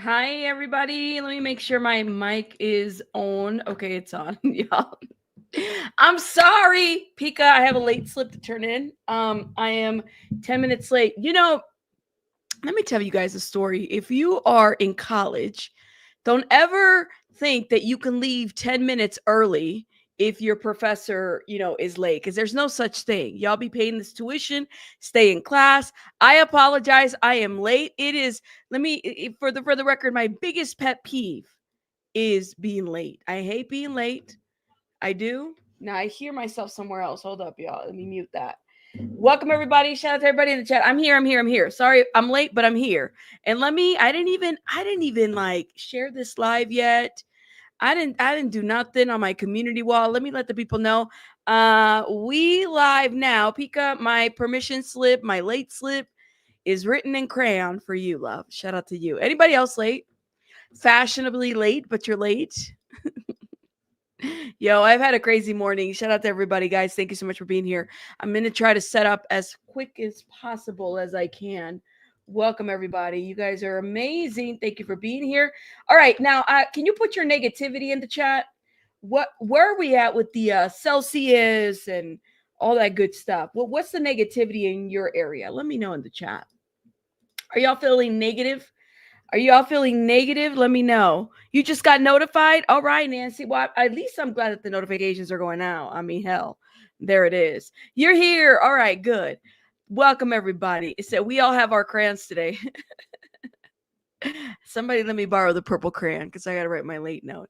Hi, everybody. Let me make sure my mic is on. Okay, it's on, y'all. I'm sorry, Pika. I have a late slip to turn in. I am 10 minutes late. Let me tell you guys a story. If you are in college, don't ever think that you can leave 10 minutes early if your professor, is late, because there's no such thing. Y'all be paying this tuition, stay in class. I apologize. I am late. It is, let me, for the record, my biggest pet peeve is being late. I hate being late. I do. Now I hear myself somewhere else. Hold up, y'all. Let me mute that. Welcome everybody. Shout out to everybody in the chat. I'm here. Sorry, I'm late, but I'm here. And I didn't even like share this live yet. I didn't do nothing on my community wall. Let me let the people know. We live now. Pika, my permission slip, my late slip is written in crayon for you, love. Shout out to you. Anybody else late? Fashionably late, but you're late. Yo, I've had a crazy morning. Shout out to everybody, guys. Thank you so much for being here. I'm going to try to set up as quick as possible as I can. Welcome, everybody. You guys are amazing. Thank you for being here. All right. Now, can you put your negativity in the chat? Where are we at with the Celsius and all that good stuff? What's the negativity in your area? Let me know in the chat. Are y'all feeling negative? Are you all feeling negative? Let me know. You just got notified? All right, Nancy. Well, at least I'm glad that the notifications are going out. I mean, hell, there it is. You're here. All right, good. Welcome, everybody. It said we all have our crayons today. Somebody let me borrow the purple crayon because I got to write my late note.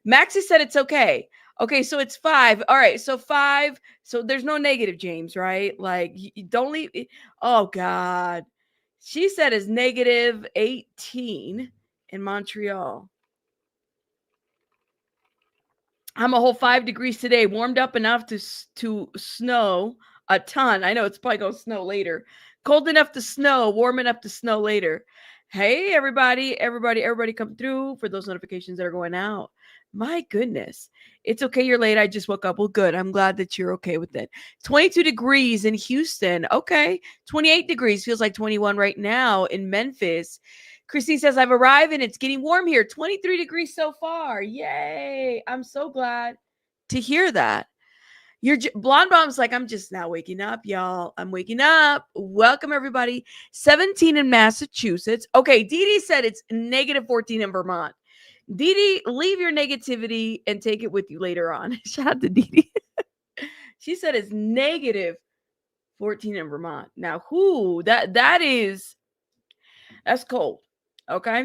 Maxie said it's okay. Okay, so it's 5. All right, so 5. So there's no negative, James, right? Like, you don't leave. Oh, God. She said it's negative 18 in Montreal. I'm a whole 5 degrees today, warmed up enough to snow a ton. I know it's probably going to snow later. Cold enough to snow, warm enough to snow later. Hey, everybody come through for those notifications that are going out. My goodness. It's okay you're late. I just woke up. Well, good. I'm glad that you're okay with it. 22 degrees in Houston. Okay. 28 degrees. Feels like 21 right now in Memphis. Christine says, I've arrived and it's getting warm here. 23 degrees so far. Yay. I'm so glad to hear that. Blonde Bomb's like, I'm just now waking up, y'all. I'm waking up. Welcome, everybody. 17 in Massachusetts. Okay, Dee Dee said it's negative 14 in Vermont. Dee Dee, leave your negativity and take it with you later on. Shout out to Dee Dee. She said it's negative 14 in Vermont. Now, that's cold. Okay?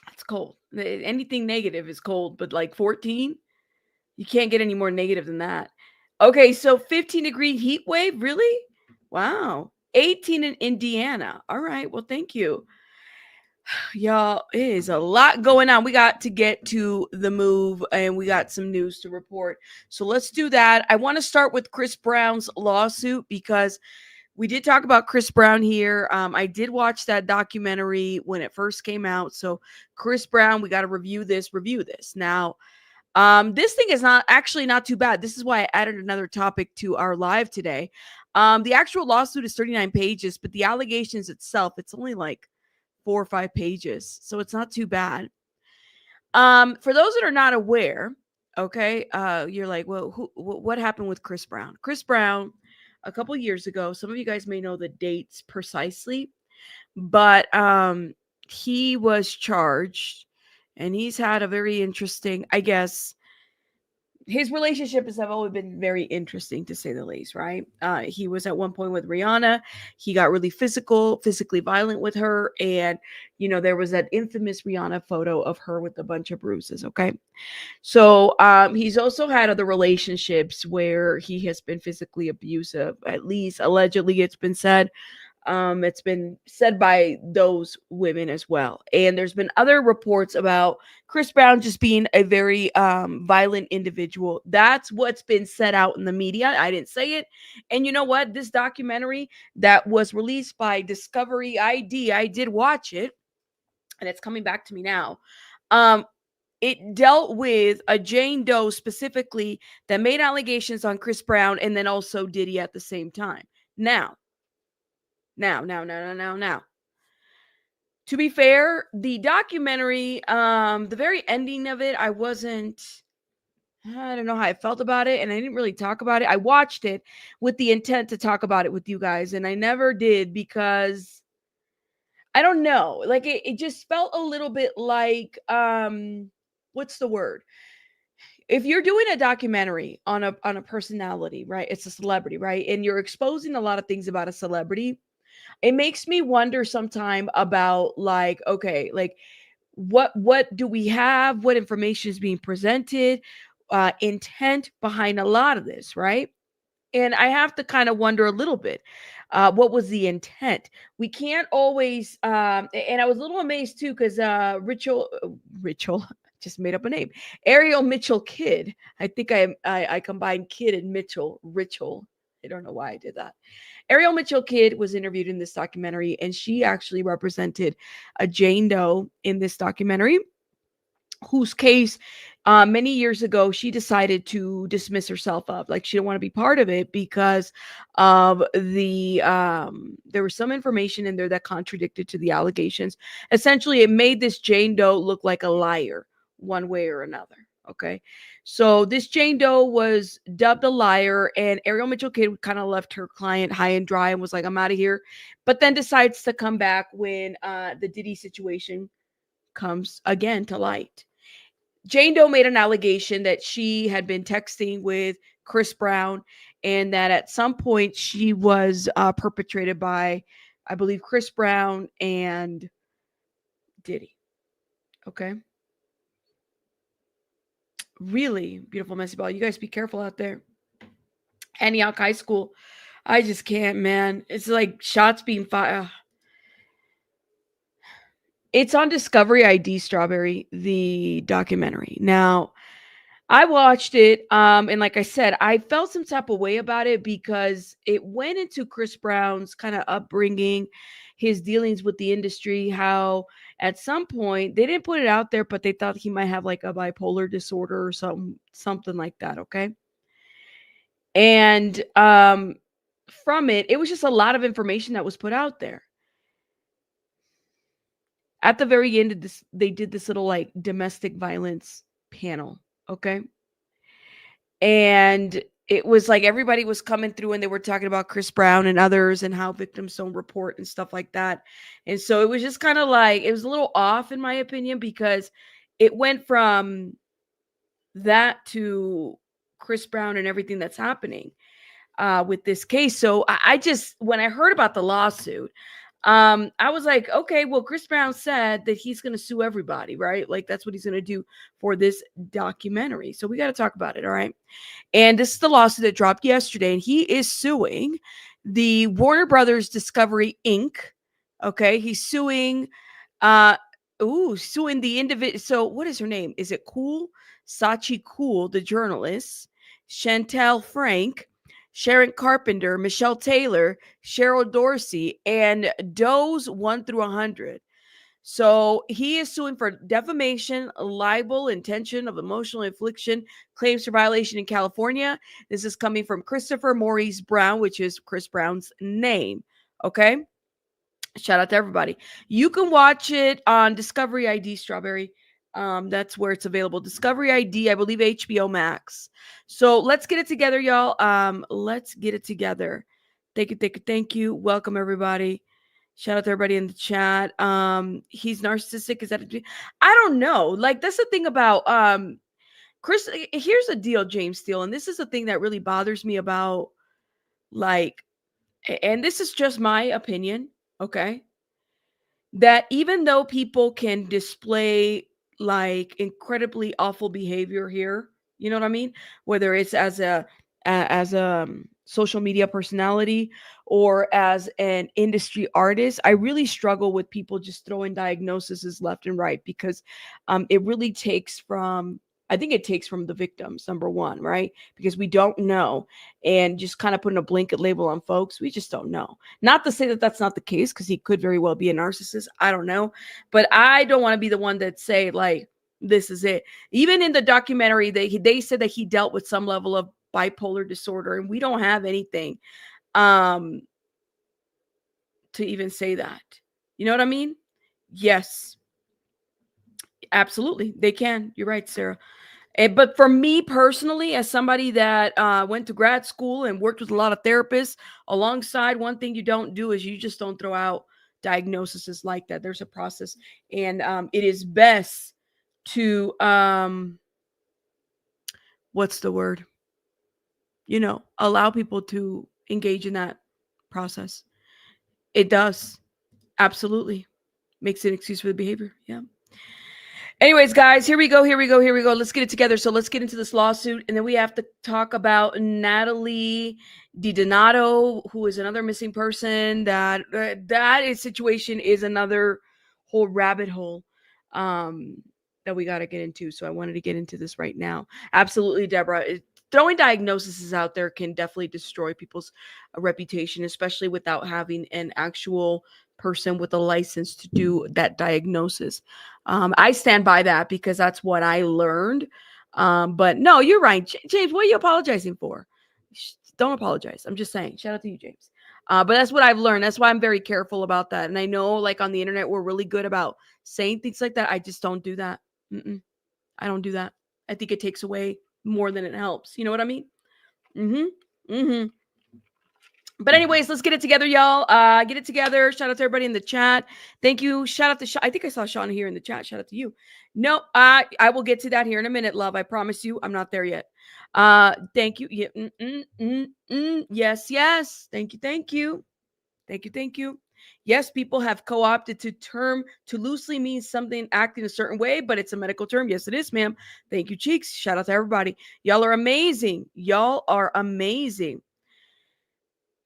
That's cold. Anything negative is cold, but like 14, you can't get any more negative than that. Okay, so 15-degree heat wave, really? Wow. 18 in Indiana. All right, well, thank you. Y'all, it is a lot going on. We got to get to the move and we got some news to report. So let's do that. I want to start with Chris Brown's lawsuit because we did talk about Chris Brown here. I did watch that documentary when it first came out. So Chris Brown, we got to review this. Now, this thing is not too bad. This is why I added another topic to our live today. The actual lawsuit is 39 pages, but the allegations itself, it's only like 4 or 5 pages. So it's not too bad. For those that are not aware, okay, you're like, well, what happened with Chris Brown? Chris Brown, a couple years ago, some of you guys may know the dates precisely, but he was charged and he's had a very interesting, I guess, his relationships have always been very interesting to say the least, right? He was at one point with Rihanna. He got really physically violent with her. And, there was that infamous Rihanna photo of her with a bunch of bruises. Okay. So he's also had other relationships where he has been physically abusive, at least allegedly, it's been said. It's been said by those women as well. And there's been other reports about Chris Brown just being a very violent individual. That's what's been said out in the media. I didn't say it. And you know what? This documentary that was released by Discovery ID, I did watch it, and it's coming back to me now. It dealt with a Jane Doe specifically that made allegations on Chris Brown and then also Diddy at the same time. Now. To be fair, the documentary, the very ending of it, I don't know how I felt about it, and I didn't really talk about it. I watched it with the intent to talk about it with you guys, and I never did because I don't know. Like it just felt a little bit like what's the word? If you're doing a documentary on a personality, right? It's a celebrity, right? And you're exposing a lot of things about a celebrity. It makes me wonder sometime about like, okay, like what do we have? What information is being presented? Intent behind a lot of this, right? And I have to kind of wonder a little bit, what was the intent? We can't always, and I was a little amazed too, because Richel, just made up a name, Ariel Mitchell Kidd. I think I combined Kidd and Mitchell, Richel. I don't know why I did that. Ariel Mitchell Kidd was interviewed in this documentary, and she actually represented a Jane Doe in this documentary, whose case many years ago she decided to dismiss herself of, like she didn't want to be part of it because of the there was some information in there that contradicted to the allegations. Essentially it made this Jane Doe look like a liar one way or another. Okay, so this Jane Doe was dubbed a liar, and Ariel Mitchell Kidd kind of left her client high and dry and was like, I'm out of here, but then decides to come back when the Diddy situation comes again to light. Jane Doe made an allegation that she had been texting with Chris Brown, and that at some point she was perpetrated by, I believe, Chris Brown and Diddy. Okay. Really beautiful messy ball. You guys be careful out there. Antioch High School. I just can't, man. It's like shots being fired. It's on Discovery ID Strawberry, the documentary. Now, I watched it, and like I said, I felt some type of way about it because it went into Chris Brown's kind of upbringing, his dealings with the industry, how at some point they didn't put it out there, but they thought he might have like a bipolar disorder or something like that. Okay. And from it was just a lot of information that was put out there. At the very end of this, they did this little like domestic violence panel. Okay. And it was like everybody was coming through and they were talking about Chris Brown and others and how victims don't report and stuff like that. And so it was just kind of like, it was a little off in my opinion, because it went from that to Chris Brown and everything that's happening with this case. So I just, when I heard about the lawsuit, I was like, okay, well, Chris Brown said that he's going to sue everybody, right? Like that's what he's going to do for this documentary. So we got to talk about it. All right. And this is the lawsuit that dropped yesterday, and he is suing the Warner Brothers Discovery Inc. Okay, he's suing suing the individual. So what is her name? Is it Cool? Sachi Cool, the journalist, Chantel Frank, Sharon Carpenter, Michelle Taylor, Cheryl Dorsey, and Doe's 1 through 100. So he is suing for defamation, libel, intention of emotional infliction, claims for violation in California. This is coming from Christopher Maurice Brown, which is Chris Brown's name. Okay. Shout out to everybody. You can watch it on Discovery ID Strawberry. That's where it's available. Discovery ID, I believe HBO Max. So let's get it together, y'all. Let's get it together. Thank you, thank you, thank you. Welcome everybody. Shout out to everybody in the chat. He's narcissistic. Is that I don't know. Like that's the thing about Chris. Here's the deal, James Steele, and this is the thing that really bothers me about like, and this is just my opinion, okay? That even though people can display like incredibly awful behavior here, you know what I mean? Whether it's as a social media personality or as an industry artist, I really struggle with people just throwing diagnoses left and right, because it really takes from, I think it takes from the victims, number one, right? Because we don't know, and just kind of putting a blanket label on folks, we just don't know. Not to say that that's not the case, because he could very well be a narcissist. I don't know, but I don't want to be the one that say like this is it. Even in the documentary, they said that he dealt with some level of bipolar disorder, and we don't have anything to even say that. You know what I mean? Yes, absolutely. They can. You're right, Sarah. But for me personally, as somebody that went to grad school and worked with a lot of therapists, alongside one thing you don't do is you just don't throw out diagnoses like that. There's a process, and it is best to what's the word? Allow people to engage in that process. It does absolutely makes an excuse for the behavior. Yeah. Anyways, guys, here we go. Let's get it together. So let's get into this lawsuit. And then we have to talk about Natalie Donato, who is another missing person. Situation is another whole rabbit hole that we got to get into. So I wanted to get into this right now. Absolutely, Deborah. Throwing diagnoses out there can definitely destroy people's reputation, especially without having an actual person with a license to do that diagnosis. I stand by that because that's what I learned. But no, you're right. James, what are you apologizing for? Don't apologize. I'm just saying. Shout out to you, James. But that's what I've learned. That's why I'm very careful about that. And I know, like on the internet, we're really good about saying things like that. I just don't do that. I don't do that. I think it takes away more than it helps. You know what I mean? But anyways, let's get it together, y'all. Get it together. Shout out to everybody in the chat. Thank you. Shout out to I think I saw Sean here in the chat. Shout out to you. No, I will get to that here in a minute, love. I promise you, I'm not there yet. Thank you. Yeah. Yes. Thank you. Yes, people have co-opted to loosely mean something acting a certain way, but it's a medical term. Yes, it is, ma'am. Thank you, Cheeks. Shout out to everybody. Y'all are amazing.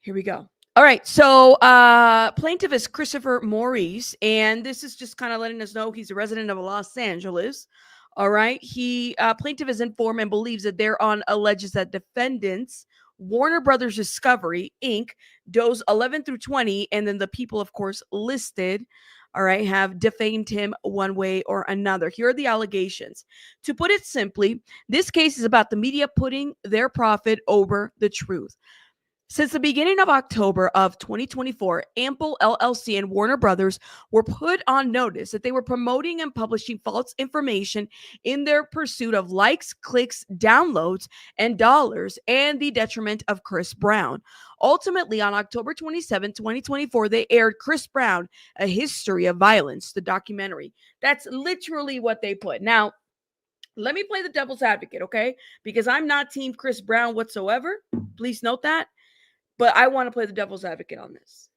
Here we go. All right. So plaintiff is Christopher Maurice, and this is just kind of letting us know he's a resident of Los Angeles. All right. Plaintiff is informed and believes that thereon alleges that defendants Warner Brothers Discovery Inc., does 11 through 20, and then the people, of course, listed, all right, have defamed him one way or another. Here are the allegations. To put it simply, this case is about the media putting their profit over the truth. Since the beginning of October of 2024, Ample LLC and Warner Brothers were put on notice that they were promoting and publishing false information in their pursuit of likes, clicks, downloads, and dollars, and the detriment of Chris Brown. Ultimately, on October 27, 2024, they aired Chris Brown, A History of Violence, the documentary. That's literally what they put. Now, let me play the devil's advocate, okay? Because I'm not Team Chris Brown whatsoever. Please note that. But I want to play the devil's advocate on this.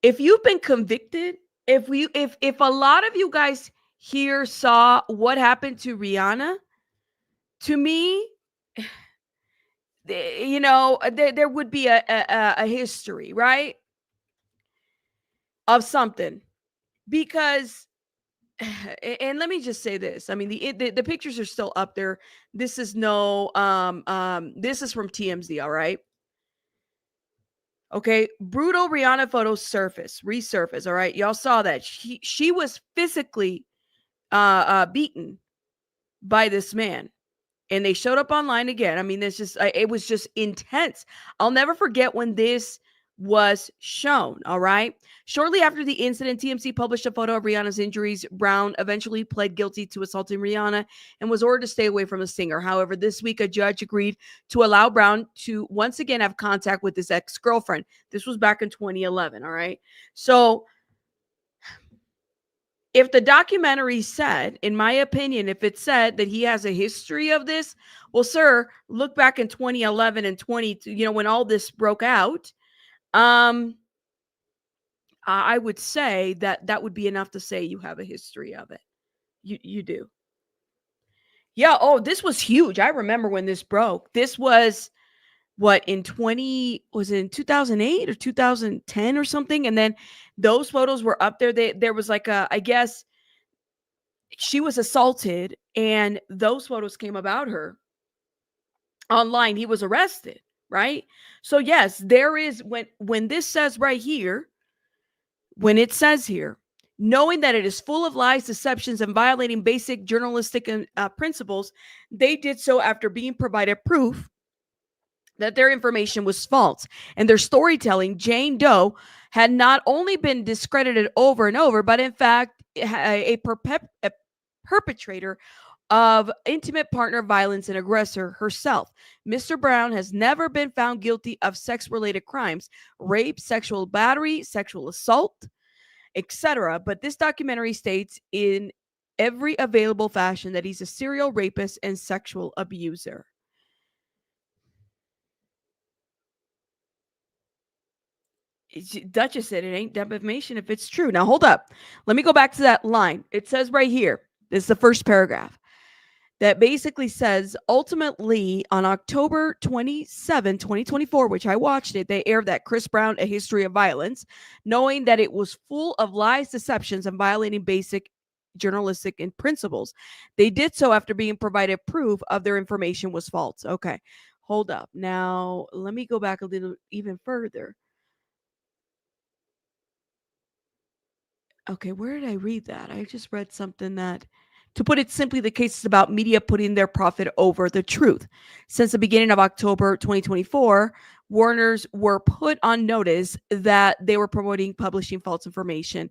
If you've been convicted, if a lot of you guys here saw what happened to Rihanna, to me, there would be a history, right? Of something. Because, and let me just say this. I mean, the pictures are still up there. This is this is from TMZ, all right? Okay, brutal Rihanna photos resurface. All right, y'all saw that she was physically beaten by this man, and they showed up online again. I mean, it was just intense. I'll never forget when this was shown. All right, shortly after the incident, TMZ published a photo of Rihanna's injuries. Brown eventually pled guilty to assaulting Rihanna and was ordered to stay away from the singer. However, this week a judge agreed to allow Brown to once again have contact with his ex-girlfriend. This was back in 2011. All right, so if the documentary said, in my opinion, if it said that he has a history of this, well, sir, look back in 2011 and when all this broke out. I would say that would be enough to say you have a history of it. You do. Yeah. Oh, this was huge. I remember when this broke. This was was it in 2008 or 2010 or something? And then those photos were up there. There was like I guess she was assaulted and those photos came about her online. He was arrested, right? So yes, there is when this says right here, when it says here, knowing that it is full of lies, deceptions, and violating basic journalistic principles, they did so after being provided proof that their information was false. And their storytelling, Jane Doe, had not only been discredited over and over, but in fact, a perpetrator of intimate partner violence and aggressor herself. Mr. Brown has never been found guilty of sex related crimes, rape, sexual battery, sexual assault, etc. But this documentary states in every available fashion that he's a serial rapist and sexual abuser. Duchess said it ain't defamation if it's true. Now hold up. Let me go back to that line. It says right here, this is the first paragraph, that basically says ultimately on October 27, 2024, which I watched it, they aired that Chris Brown, A History of Violence, knowing that it was full of lies, deceptions, and violating basic journalistic and principles. They did so after being provided proof of their information was false. Okay, hold up. Now, let me go back a little even further. Okay, where did I read that? I just read something that, to put it simply, the case is about media putting their profit over the truth. Since the beginning of October 2024, Warners were put on notice that they were promoting publishing false information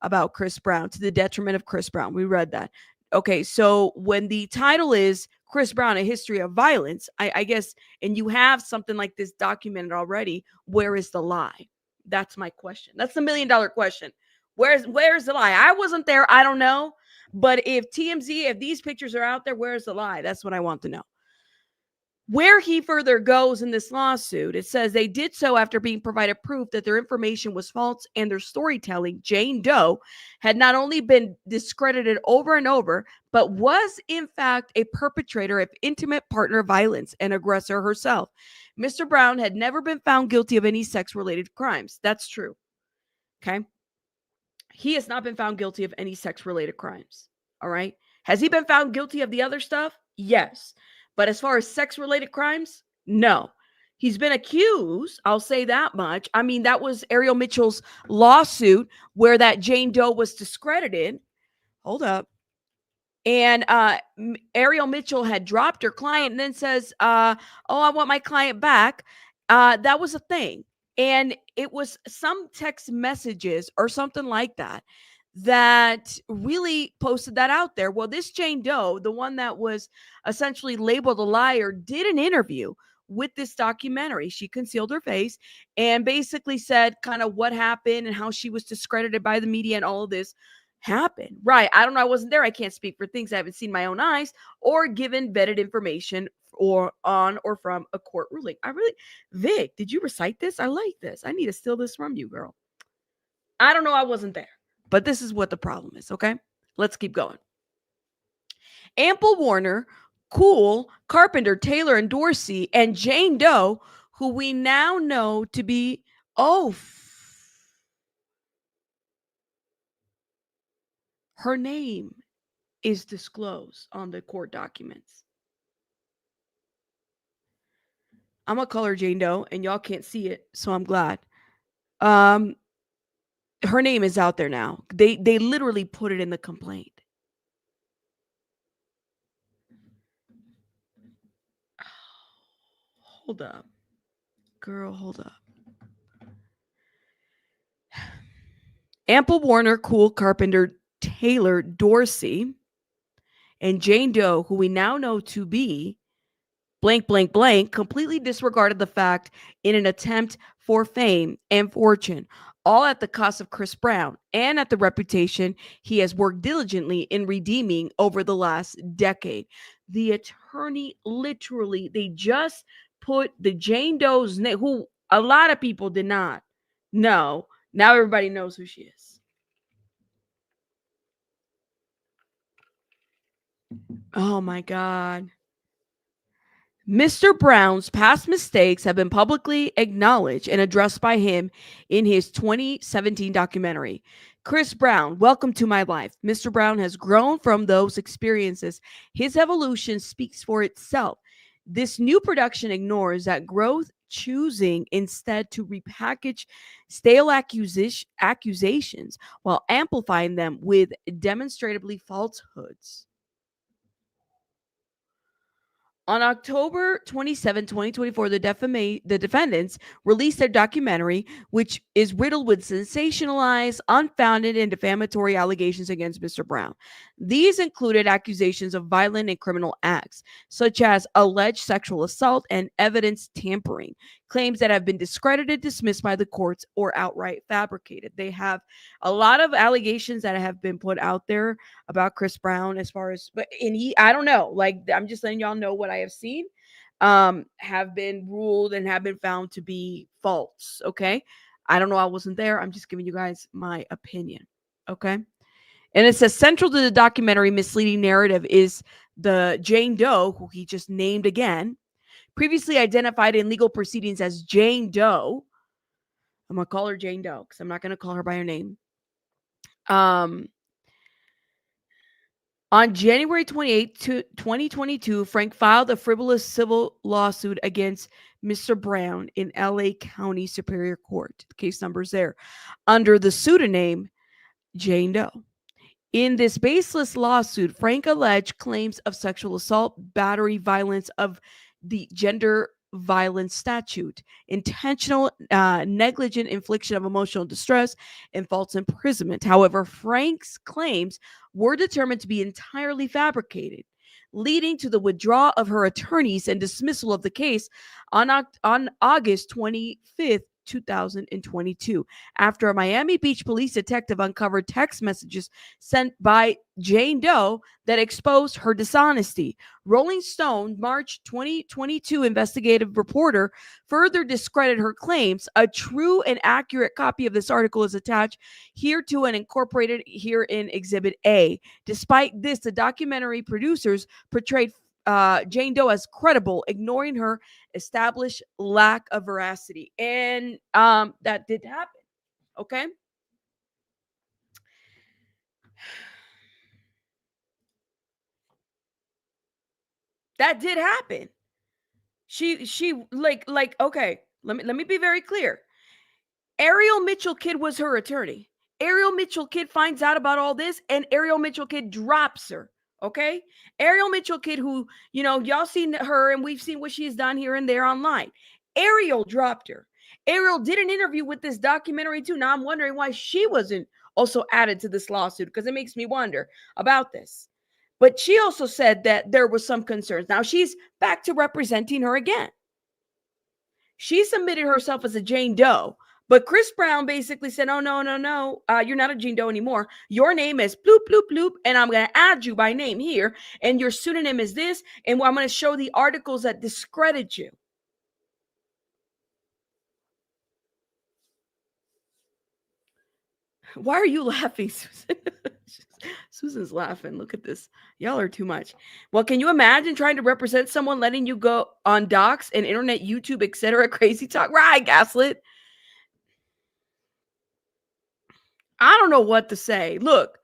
about Chris Brown to the detriment of Chris Brown. We read that. Okay, so when the title is Chris Brown, A History of Violence, I guess, and you have something like this documented already, where is the lie? That's my question. That's the $1 million question. Where's the lie? I wasn't there. I don't know. But if TMZ, if these pictures are out there, where's the lie? That's what I want to know. Where he further goes in this lawsuit, it says they did so after being provided proof that their information was false and their storytelling, Jane Doe, had not only been discredited over and over, but was in fact a perpetrator of intimate partner violence and aggressor herself. Mr. Brown had never been found guilty of any sex-related crimes. That's true. Okay. He has not been found guilty of any sex-related crimes. All right. Has he been found guilty of the other stuff? Yes. But as far as sex-related crimes, no. He's been accused. I'll say that much. I mean, that was Ariel Mitchell's lawsuit where that Jane Doe was discredited. Hold up. And Ariel Mitchell had dropped her client and then says, oh, I want my client back. That was a thing. And it was some text messages or something like that that really posted that out there. Well, this Jane Doe, the one that was essentially labeled a liar, did an interview with this documentary. She concealed her face and basically said kind of what happened and how she was discredited by the media and all of this happened. Right. I don't know. I wasn't there. I can't speak for things I haven't seen my own eyes or given vetted information or on or from a court ruling. Vic, did you recite this? I like this. I need to steal this from you, girl. I don't know. I wasn't there, but this is what the problem is. Okay. Let's keep going. Ample Warner, Cool, Carpenter, Taylor, and Dorsey, and Jane Doe, who we now know to be, her name is disclosed on the court documents. I'm gonna call her Jane Doe, and y'all can't see it, so I'm glad. Her name is out there now. They literally put it in the complaint. Hold up. Girl, hold up. Ample Warner, Cool, Carpenter, Taylor, Dorsey, and Jane Doe, who we now know to be blank, blank, blank, completely disregarded the fact in an attempt for fame and fortune, all at the cost of Chris Brown and at the reputation he has worked diligently in redeeming over the last decade. The attorney literally, they just put the Jane Doe's name, who a lot of people did not know. Now everybody knows who she is. Oh my God. Mr. Brown's past mistakes have been publicly acknowledged and addressed by him in his 2017 documentary, Chris Brown, Welcome to My Life. Mr. Brown has grown from those experiences. His evolution speaks for itself. This new production ignores that growth, choosing instead to repackage stale accusations while amplifying them with demonstrably falsehoods. On October 27, 2024, the defendants released their documentary, which is riddled with sensationalized, unfounded, and defamatory allegations against Mr. Brown. These included accusations of violent and criminal acts, such as alleged sexual assault and evidence tampering, claims that have been discredited, dismissed by the courts, or outright fabricated. They have a lot of allegations that have been put out there about Chris Brown as far as, but and he, I don't know, like I'm just letting y'all know what I have seen, have been ruled and have been found to be false. Okay. I don't know. I wasn't there. I'm just giving you guys my opinion. Okay. And it says central to the documentary misleading narrative is the Jane Doe, who he just named again, previously identified in legal proceedings as Jane Doe. I'm going to call her Jane Doe because I'm not going to call her by her name. On January 28, 2022, Frank filed a frivolous civil lawsuit against Mr. Brown in LA County Superior Court. The case number is there. Under the pseudonym Jane Doe. In this baseless lawsuit, Frank alleged claims of sexual assault, battery, violence of the gender violence statute, intentional negligent infliction of emotional distress, and false imprisonment. However, Frank's claims were determined to be entirely fabricated, leading to the withdrawal of her attorneys and dismissal of the case on August 25th, 2022, after a Miami Beach police detective uncovered text messages sent by Jane Doe that exposed her dishonesty. Rolling Stone, March 2022 investigative reporter further discredited her claims. A true and accurate copy of this article is attached here to and incorporated here in Exhibit A. Despite this, the documentary producers portrayed Jane Doe as credible, ignoring her established lack of veracity. And that did happen. Okay. That did happen. She like okay, let me be very clear. Ariel Mitchell Kidd was her attorney. Ariel Mitchell Kidd finds out about all this, and Ariel Mitchell Kidd drops her. Okay. Ariel Mitchell Kidd, who, you know, y'all seen her and we've seen what she's done here and there online. Ariel dropped her. Ariel did an interview with this documentary too. Now I'm wondering why she wasn't also added to this lawsuit, because it makes me wonder about this. But she also said that there was some concerns. Now she's back to representing her again. She submitted herself as a Jane Doe, but Chris Brown basically said, oh, no, you're not a Jane Doe anymore. Your name is bloop, bloop, bloop, and I'm going to add you by name here, and your pseudonym is this, and I'm going to show the articles that discredit you. Why are you laughing, Susan? Susan's laughing. Look at this. Y'all are too much. Well, can you imagine trying to represent someone letting you go on docs and internet, YouTube, etc. Crazy talk? Right, Gaslit. I don't know what to say. Look,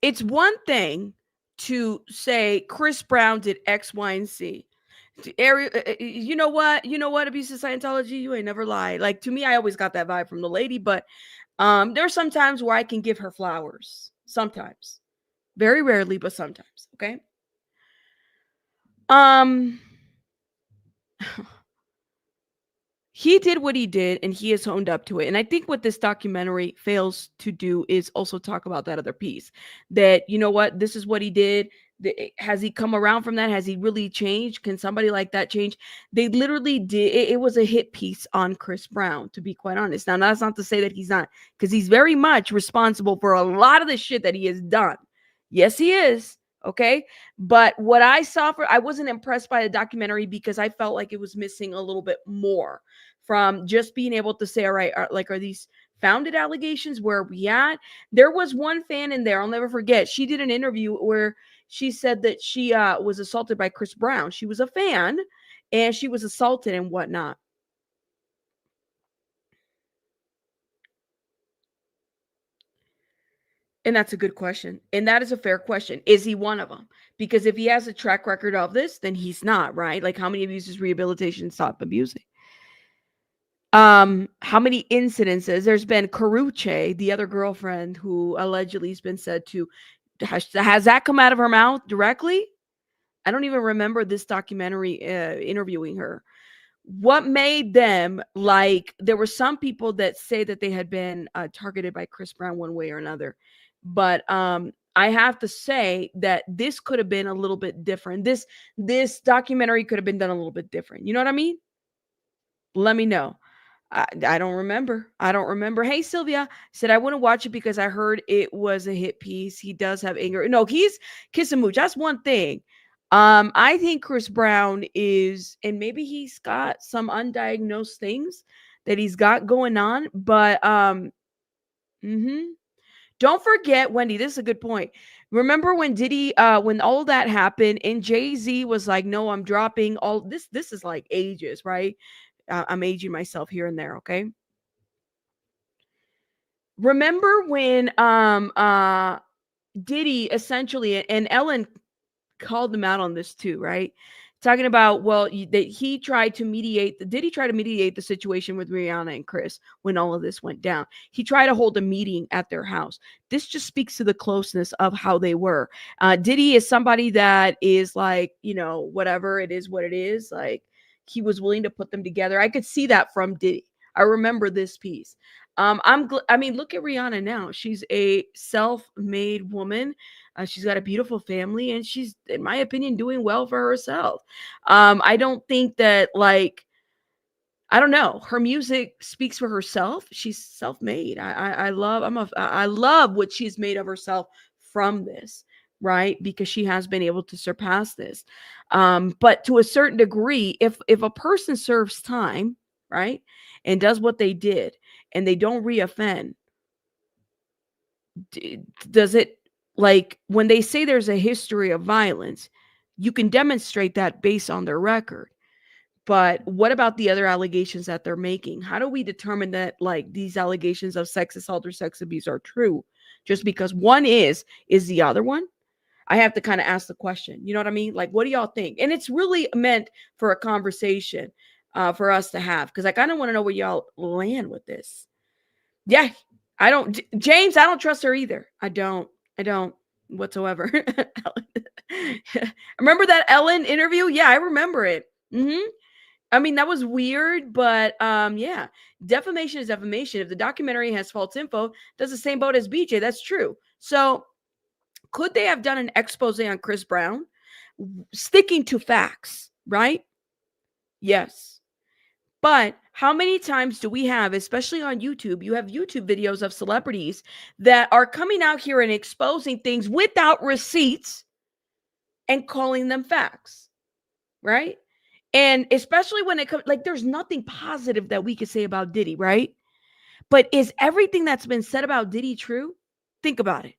it's one thing to say Chris Brown did X, Y, and Z. You know what? You know what? Abuse of Scientology, you ain't never lied. Like, to me, I always got that vibe from the lady, but there's some times where I can give her flowers. Sometimes. Very rarely, but sometimes. Okay. He did what he did and he has honed up to it. And I think what this documentary fails to do is also talk about that other piece, that, you know what, this is what he did. Has he come around from that? Has he really changed? Can somebody like that change? They literally did. It was a hit piece on Chris Brown, to be quite honest. Now, that's not to say that he's not, because he's very much responsible for a lot of the shit that he has done. Yes, he is. Okay. But what I saw I wasn't impressed by the documentary because I felt like it was missing a little bit more from just being able to say, all right, are these founded allegations? Where are we at? There was one fan in there, I'll never forget. She did an interview where she said that she was assaulted by Chris Brown. She was a fan and she was assaulted and whatnot. And that's a good question. And that is a fair question. Is he one of them? Because if he has a track record of this, then he's not, right? Like, how many abuses, rehabilitation, stop abusing? How many incidences? There's been Karuche, the other girlfriend who allegedly has been said to Has that come out of her mouth directly? I don't even remember this documentary interviewing her. What made them, like, there were some people that say that they had been targeted by Chris Brown one way or another. But I have to say that this could have been a little bit different. This documentary could have been done a little bit different. You know what I mean? Let me know. I don't remember. I don't remember. Hey, Sylvia said, I wouldn't watch it because I heard it was a hit piece. He does have anger. No, he's kissing mooch. That's one thing. I think Chris Brown is, and maybe he's got some undiagnosed things that he's got going on, but don't forget, Wendy, this is a good point. Remember when Diddy, when all that happened, and Jay-Z was like, no, I'm dropping all this. This is like ages, right? I'm aging myself here and there, okay? Remember when Diddy essentially, and Ellen called him out on this too, right? Talking about, well, that he tried to mediate. Did he try to mediate the situation with Rihanna and Chris when all of this went down? He tried to hold a meeting at their house. This just speaks to the closeness of how they were. Diddy is somebody that is like, whatever it is, what it is. Like, he was willing to put them together. I could see that from Diddy. I remember this piece. I mean, look at Rihanna now. She's a self-made woman. She's got a beautiful family, and she's, in my opinion, doing well for herself. I don't think that, like, I don't know. Her music speaks for herself. She's self-made. I love what she's made of herself from this, right? Because she has been able to surpass this. But to a certain degree, if a person serves time, right, and does what they did, and they don't reoffend, does it, like, when they say there's a history of violence, you can demonstrate that based on their record. But what about the other allegations that they're making? How do we determine that, like, these allegations of sex assault or sex abuse are true? Just because one is the other one? I have to kind of ask the question. You know what I mean? Like, what do y'all think? And it's really meant for a conversation for us to have, because I kind of want to know where y'all land with this. Yeah, I don't, James, I don't trust her either. I don't whatsoever. Remember that Ellen interview? Yeah, I remember it. I mean, that was weird, but yeah, defamation is defamation. If the documentary has false info, that's the same boat as BJ. That's true. So could they have done an expose on Chris Brown? Sticking to facts, right? Yes. But how many times do we have, especially on YouTube, you have YouTube videos of celebrities that are coming out here and exposing things without receipts and calling them facts, right? And especially when it comes, like, there's nothing positive that we could say about Diddy, right? But is everything that's been said about Diddy true? Think about it.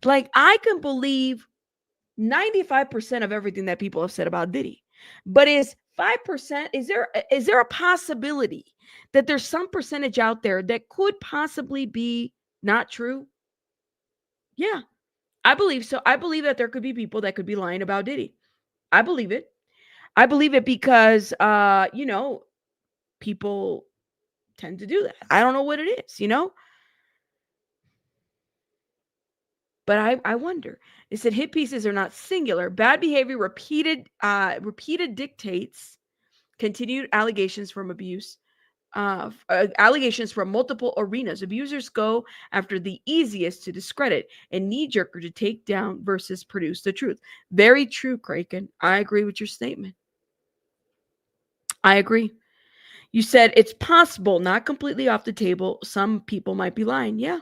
Like, I can believe 95% of everything that people have said about Diddy. But is 5%, is there a possibility that there's some percentage out there that could possibly be not true? Yeah, I believe so. I believe that there could be people that could be lying about Diddy. I believe it. I believe it because people tend to do that. I don't know what it is. But I wonder. It said hit pieces are not singular. Bad behavior, repeated dictates, continued allegations from abuse, allegations from multiple arenas. Abusers go after the easiest to discredit and knee-jerker to take down versus produce the truth. Very true, Kraken. I agree with your statement. I agree. You said it's possible, not completely off the table. Some people might be lying. Yeah.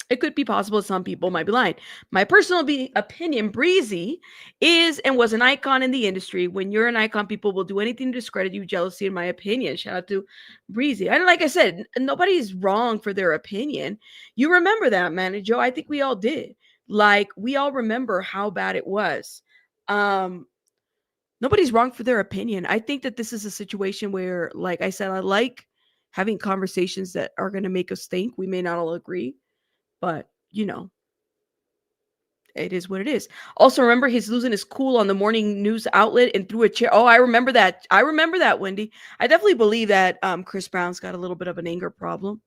It could be possible some people might be lying. My personal opinion, Breezy is and was an icon in the industry. When you're an icon, people will do anything to discredit you. Jealousy, in my opinion. Shout out to Breezy. And like I said, nobody's wrong for their opinion. You remember that, man, Joe? I think we all did. Like, we all remember how bad it was. Nobody's wrong for their opinion. I think that this is a situation where, like I said, I like having conversations that are going to make us think. We may not all agree. But, it is what it is. Also, remember, he's losing his cool on the morning news outlet and threw a chair. Oh, I remember that. I remember that, Wendy. I definitely believe that Chris Brown's got a little bit of an anger problem.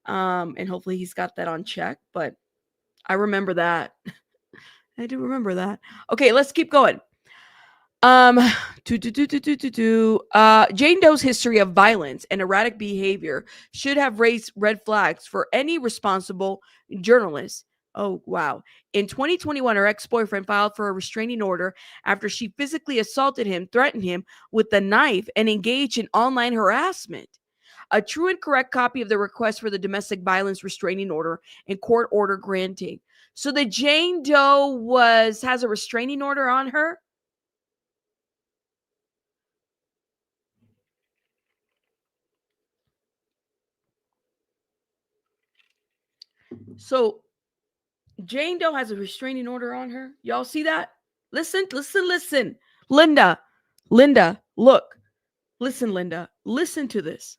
And hopefully he's got that on check. But I remember that. I do remember that. Okay, let's keep going. Jane Doe's history of violence and erratic behavior should have raised red flags for any responsible journalist. Oh, wow. In 2021, her ex boyfriend filed for a restraining order after she physically assaulted him, threatened him with a knife, and engaged in online harassment. A true and correct copy of the request for the domestic violence restraining order and court order granting. So the Jane Doe has a restraining order on her. So Jane Doe has a restraining order on her. Y'all see that? Listen, listen, listen. Linda, Linda, look. Listen, Linda. Listen to this.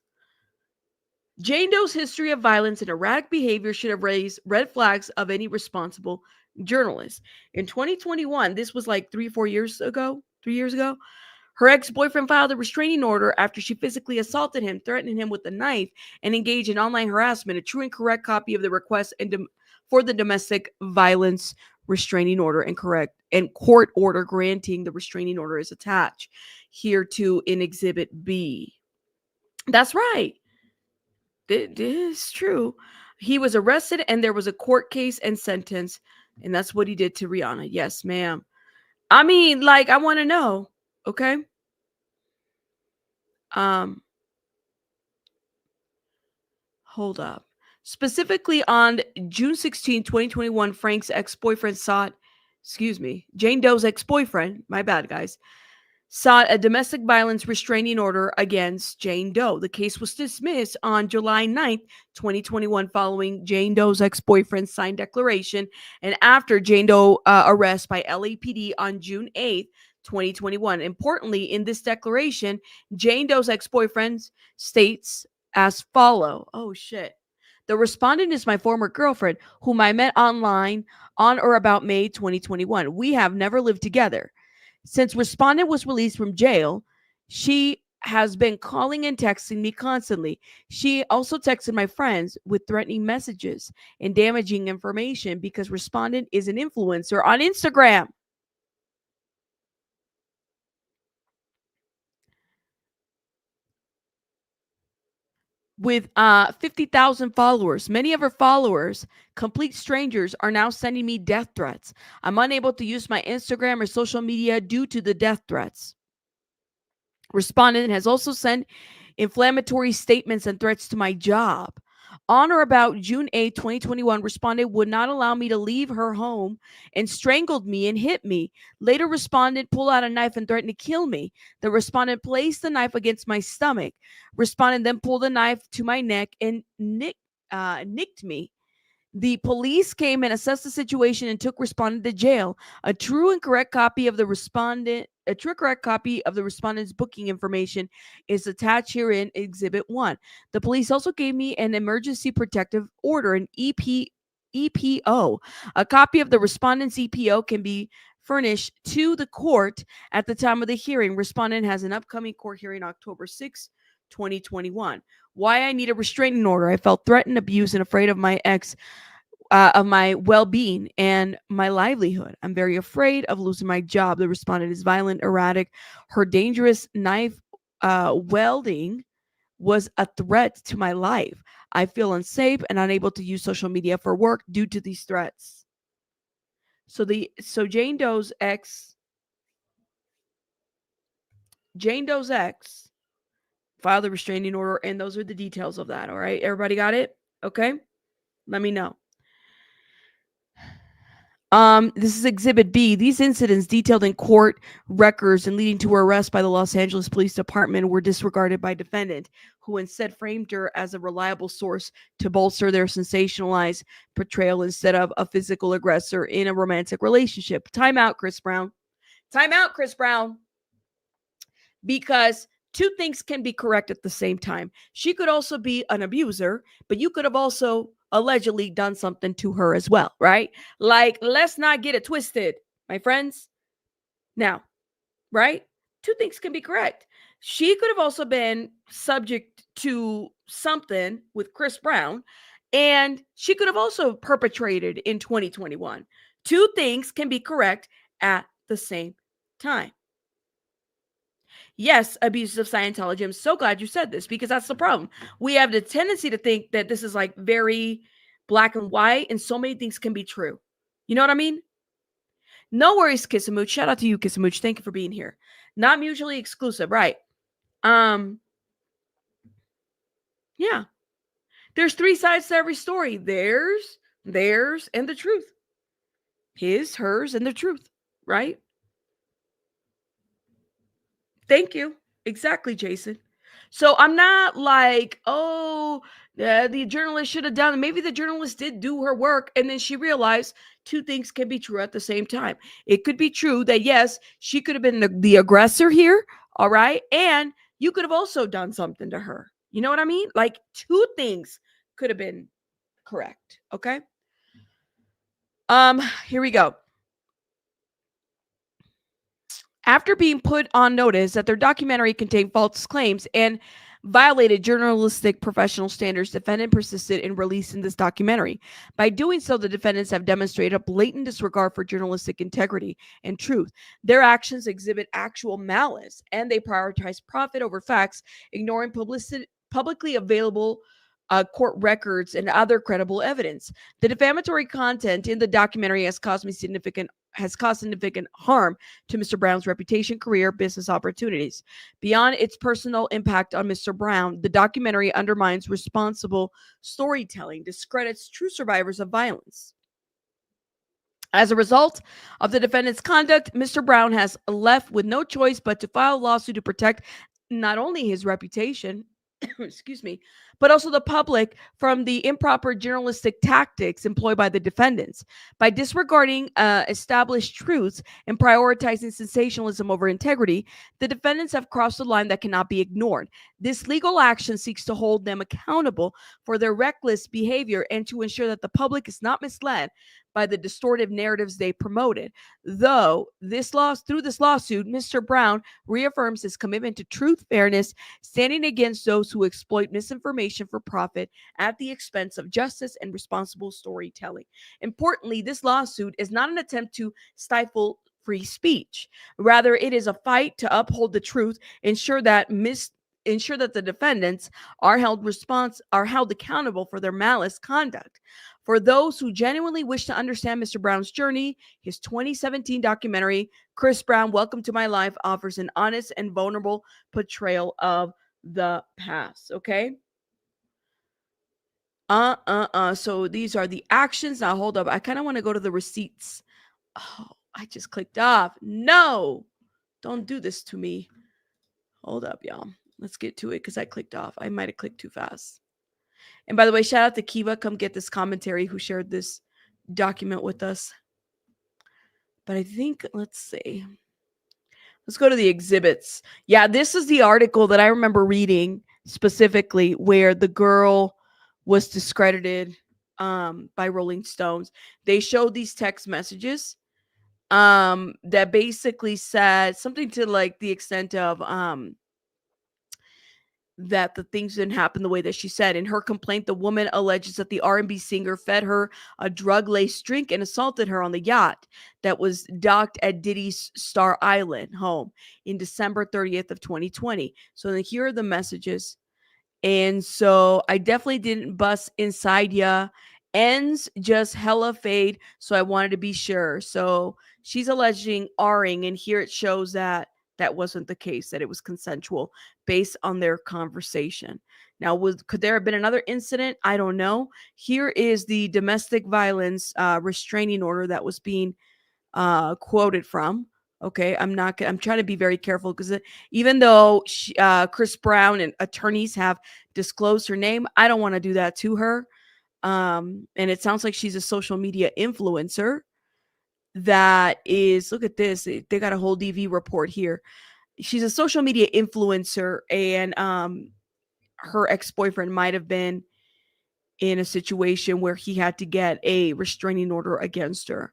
Jane Doe's history of violence and erratic behavior should have raised red flags of any responsible journalist. In 2021, this was like 3 years ago. Her ex-boyfriend filed a restraining order after she physically assaulted him, threatening him with a knife, and engaged in online harassment. A true and correct copy of the request for the domestic violence restraining order and court order granting the restraining order is attached here to in Exhibit B. That's right. This is true. He was arrested and there was a court case and sentence, and that's what he did to Rihanna. Yes, ma'am. I mean, like, I want to know. Okay. Um, Hold up. Specifically on June 16, 2021, Frank's ex-boyfriend Jane Doe's ex-boyfriend, my bad, guys, sought a domestic violence restraining order against Jane Doe. The case was dismissed on July 9th, 2021, following Jane Doe's ex-boyfriend's signed declaration and after Jane Doe arrest by LAPD on June 8th, 2021. Importantly, in this declaration, Jane Doe's ex-boyfriend states as follow. Oh, shit. The respondent is my former girlfriend, whom I met online on or about May 2021. We have never lived together. Since respondent was released from jail, she has been calling and texting me constantly. She also texted my friends with threatening messages and damaging information because respondent is an influencer on Instagram with 50,000 followers. Many of her followers, complete strangers, are now sending me death threats. I'm unable to use my Instagram or social media due to the death threats. Respondent has also sent inflammatory statements and threats to my job. On or about June 8, 2021, respondent would not allow me to leave her home and strangled me and hit me. Later, respondent pulled out a knife and threatened to kill me. The respondent placed the knife against my stomach. Respondent then pulled the knife to my neck and nicked me. The police came and assessed the situation and took respondent to jail. A true and correct copy of the respondent's booking information is attached here in Exhibit 1. The police also gave me an emergency protective order, an EPO. A copy of the respondent's EPO can be furnished to the court at the time of the hearing. Respondent has an upcoming court hearing October 6, 2021. Why I need a restraining order. I felt threatened, abused, and afraid of my ex, of my well-being and my livelihood. I'm very afraid of losing my job. The respondent is violent, erratic. Her dangerous knife wielding was a threat to my life. I feel unsafe and unable to use social media for work due to these threats. So Jane Doe's ex filed a restraining order, and those are the details of that. All right, everybody got it? Okay, let me know. This is Exhibit B. These incidents detailed in court records and leading to her arrest by the Los Angeles Police Department were disregarded by defendant, who instead framed her as a reliable source to bolster their sensationalized portrayal instead of a physical aggressor in a romantic relationship. Time out, Chris Brown. Time out, Chris Brown. Because two things can be correct at the same time. She could also be an abuser, but you could have also allegedly done something to her as well, right? Like, let's not get it twisted, my friends. Now, right? Two things can be correct. She could have also been subject to something with Chris Brown, And she could have also perpetrated in 2021. Two things can be correct at the same time. Yes, abuses of Scientology. I'm so glad you said this because that's the problem. We have the tendency to think that this is like very black and white, and so many things can be true. You know what I mean? No worries, Kissamooch. Shout out to you, Kissamooch. Thank you for being here. Not mutually exclusive, right? Um, yeah. There's three sides to every story. Theirs, and the truth. His, hers, and the truth, right? Thank you. Exactly, Jason. So I'm not like, oh, the journalist should have done it. Maybe the journalist did do her work and then she realized two things can be true at the same time. It could be true that, yes, she could have been the aggressor here. All right. And you could have also done something to her. You know what I mean? Like two things could have been correct. Okay. Here we go. After being put on notice that their documentary contained false claims and violated journalistic professional standards, defendant persisted in releasing this documentary. By doing so, the defendants have demonstrated a blatant disregard for journalistic integrity and truth. Their actions exhibit actual malice, and they prioritize profit over facts, ignoring publicly available court records and other credible evidence. The defamatory content in the documentary has caused significant harm to Mr. Brown's reputation, career, business opportunities. Beyond its personal impact on Mr. Brown, the documentary undermines responsible storytelling, discredits true survivors of violence. As a result of the defendant's conduct, Mr. Brown has left with no choice but to file a lawsuit to protect not only his reputation, excuse me, but also the public from the improper journalistic tactics employed by the defendants. By disregarding established truths and prioritizing sensationalism over integrity, the defendants have crossed a line that cannot be ignored. This legal action seeks to hold them accountable for their reckless behavior and to ensure that the public is not misled by the distortive narratives they promoted. Through this lawsuit, Mr. Brown reaffirms his commitment to truth, fairness, standing against those who exploit misinformation for profit at the expense of justice and responsible storytelling. Importantly, this lawsuit is not an attempt to stifle free speech. Rather, it is a fight to uphold the truth, ensure that the defendants are held accountable for their malice conduct. For those who genuinely wish to understand Mr. Brown's journey, his 2017 documentary, Chris Brown, Welcome to My Life, offers an honest and vulnerable portrayal of the past. Okay. So these are the actions. Now hold up. I kind of want to go to the receipts. Oh, I just clicked off. No, don't do this to me. Hold up, y'all. Let's get to it because I clicked off. I might have clicked too fast. And by the way, shout out to Kiva. Come get this commentary who shared this document with us. But I think, let's see. Let's go to the exhibits. Yeah, this is the article that I remember reading specifically where the girl was discredited by Rolling Stones. They showed these text messages that basically said something to like the extent of that the things didn't happen the way that she said. In her complaint, the woman alleges that the R&B singer fed her a drug-laced drink and assaulted her on the yacht that was docked at Diddy's Star Island home in December 30th of 2020. So then here are the messages. And so I definitely didn't bust inside ya. Ends just hella fade. So I wanted to be sure. So she's alleging R-ing, and here it shows that that wasn't the case, that it was consensual based on their conversation. Now, could there have been another incident? I don't know. Here is the domestic violence restraining order that was being quoted from. Okay, I'm trying to be very careful because even though Chris Brown and attorneys have disclosed her name, I don't want to do that to her. And it sounds like she's a social media influencer that is, look at this, they got a whole DV report here. She's a social media influencer, and her ex-boyfriend might have been in a situation where he had to get a restraining order against her.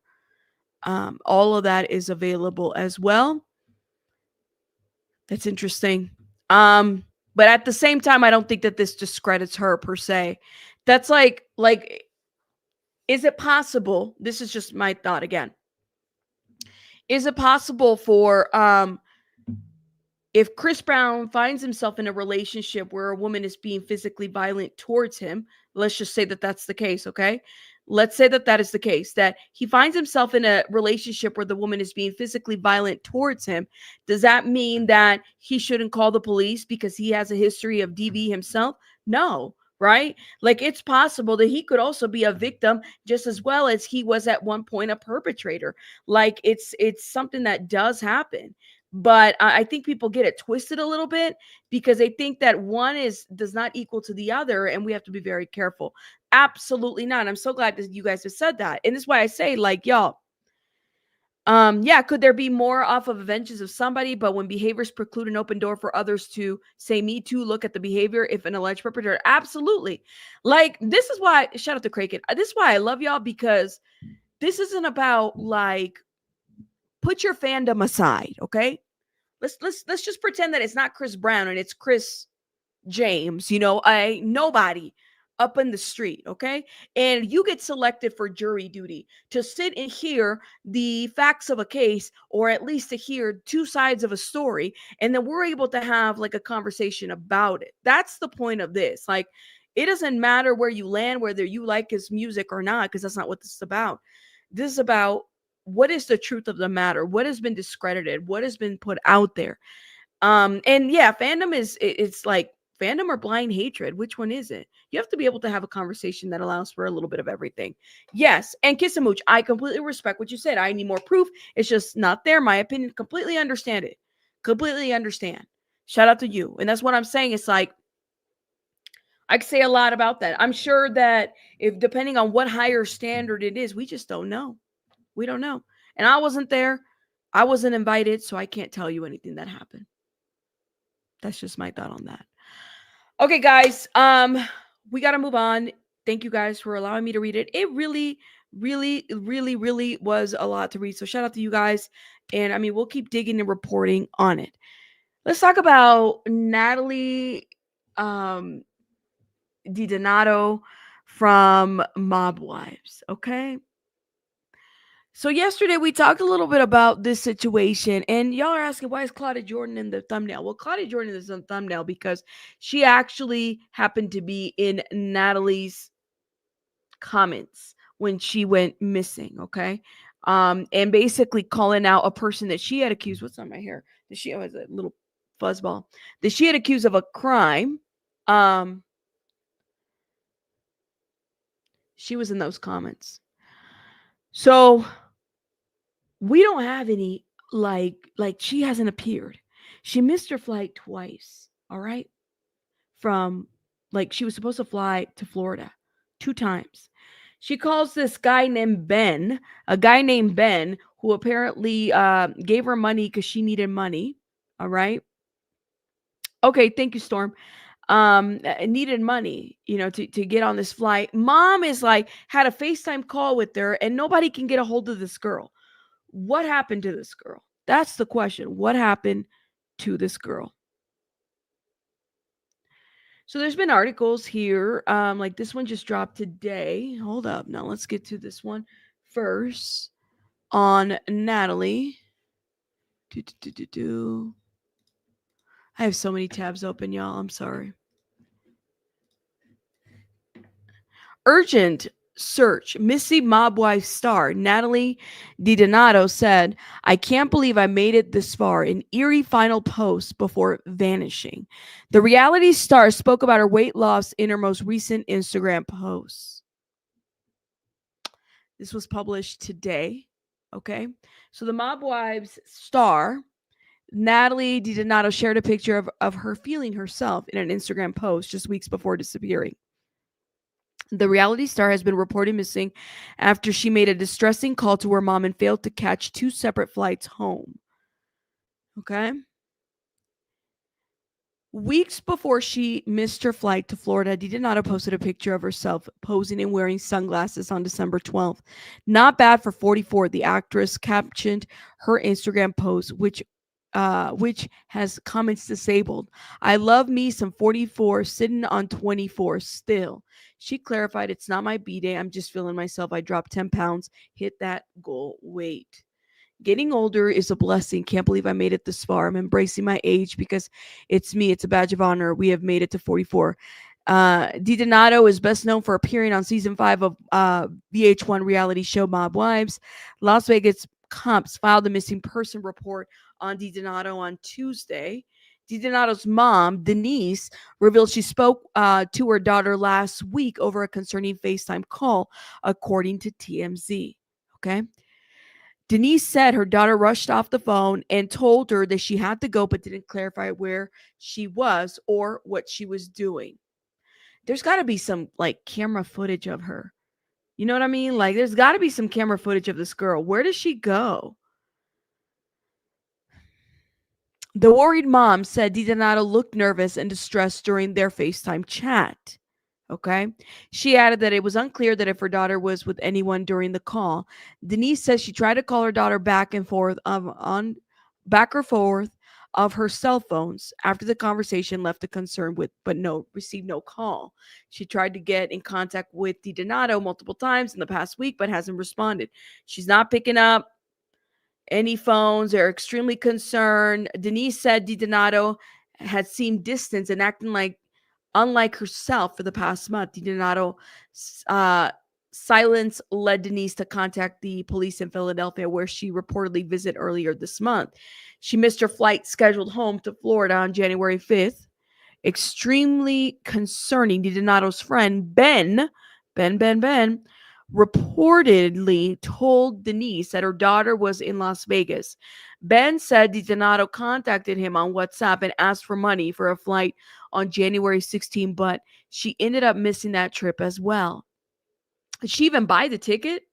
All of that is available as well. That's interesting. But at the same time, I don't think that this discredits her per se. That's like, is it possible? This is just my thought again. Is it possible for if Chris Brown finds himself in a relationship where a woman is being physically violent towards him, let's just say that that's the case, okay? Let's say that that is the case, that he finds himself in a relationship where the woman is being physically violent towards him. Does that mean that he shouldn't call the police because he has a history of DV himself? No, right? Like, it's possible that he could also be a victim just as well as he was at one point a perpetrator. Like, it's something that does happen. But I think people get it twisted a little bit because they think that one does not equal to the other, and we have to be very careful. Absolutely not. I'm so glad that you guys have said that. And this is why I say, like, y'all, yeah, could there be more off of vengeance of somebody? But when behaviors preclude an open door for others to say me too, look at the behavior if an alleged perpetrator, absolutely. Like, this is why, shout out to Kraken. This is why I love y'all, because this isn't about like, put your fandom aside, okay? Let's just pretend that it's not Chris Brown and it's Chris James, nobody up in the street, okay? And you get selected for jury duty to sit and hear the facts of a case, or at least to hear two sides of a story, and then we're able to have like a conversation about it. That's the point of this. Like, it doesn't matter where you land, whether you like his music or not, because that's not what this is about. This is about what is the truth of the matter, what has been discredited, what has been put out there. And yeah, fandom it's like fandom or blind hatred. Which one is it? You have to be able to have a conversation that allows for a little bit of everything. Yes, and Kiss and Mooch, I completely respect what you said. I need more proof. It's just not there. My opinion, completely understand it. Completely understand. Shout out to you. And that's what I'm saying. It's like, I could say a lot about that. I'm sure that if depending on what higher standard it is, we just don't know. We don't know. And I wasn't there. I wasn't invited, so I can't tell you anything that happened. That's just my thought on that. Okay, guys. We got to move on. Thank you guys for allowing me to read it. It really, really, really, really was a lot to read. So shout out to you guys. And I mean, we'll keep digging and reporting on it. Let's talk about Natalie DiDonato from Mob Wives. Okay. So yesterday we talked a little bit about this situation, and y'all are asking, why is Claudia Jordan in the thumbnail? Well, Claudia Jordan is in the thumbnail because she actually happened to be in Natalie's comments when she went missing, okay? And basically calling out a person that she had accused. What's on my hair? That she was a little fuzzball. That she had accused of a crime. She was in those comments. So we don't have any like she hasn't appeared. She missed her flight twice, all right? From like she was supposed to fly to Florida 2 times. She calls this guy named Ben, who apparently gave her money cuz she needed money, all right? Okay, thank you, Storm. Needed money, to get on this flight. Mom is like had a FaceTime call with her and nobody can get a hold of this girl. What happened to this girl? That's the question. What happened to this girl? So there's been articles here. Like this one just dropped today. Hold up. Now let's get to this one first on Natalie. I have so many tabs open, y'all. I'm sorry. Urgent search. Missy Mob Wife star Natalie DiDonato said, I can't believe I made it this far, in eerie final post before vanishing. The reality star spoke about her weight loss in her most recent Instagram post. This was published today. Okay. So the Mob Wives star Natalie DiDonato shared a picture of her feeling herself in an Instagram post just weeks before disappearing. The reality star has been reported missing after she made a distressing call to her mom and failed to catch 2 separate flights home. Okay. Weeks before she missed her flight to Florida, DiDonato posted a picture of herself posing and wearing sunglasses on December 12th. Not bad for 44, the actress captioned her Instagram post, which which has comments disabled. I love me some 44 sitting on 24 still. She clarified, it's not my B-day. I'm just feeling myself. I dropped 10 pounds, hit that goal weight. Getting older is a blessing. Can't believe I made it this far. I'm embracing my age because it's me. It's a badge of honor. We have made it to 44. DiDonato is best known for appearing on season 5 of VH1 reality show Mob Wives. Las Vegas cops filed a missing person report on DiDonato on Tuesday. DiDonato's mom, Denise, revealed she spoke to her daughter last week over a concerning FaceTime call, according to TMZ. Okay. Denise said her daughter rushed off the phone and told her that she had to go, but didn't clarify where she was or what she was doing. There's got to be some like camera footage of her. You know what I mean? Like, there's got to be some camera footage of this girl. Where does she go? The worried mom said DiDonato looked nervous and distressed during their FaceTime chat. Okay. She added that it was unclear that if her daughter was with anyone during the call. Denise says she tried to call her daughter back and forth on back or forth of her cell phones after the conversation left a concern with, but received no call. She tried to get in contact with DiDonato multiple times in the past week, but hasn't responded. She's not picking up any phones. They're extremely concerned. Denise said DiDonato had seemed distant and acting like unlike herself for the past month. DiDonato silence led Denise to contact the police in Philadelphia, where she reportedly visited earlier this month. She missed her flight scheduled home to Florida on January 5th. Extremely concerning. DiDonato's friend Ben reportedly told Denise that her daughter was in Las Vegas. Ben said DiDonato contacted him on WhatsApp and asked for money for a flight on January 16, but she ended up missing that trip as well. Did she even buy the ticket?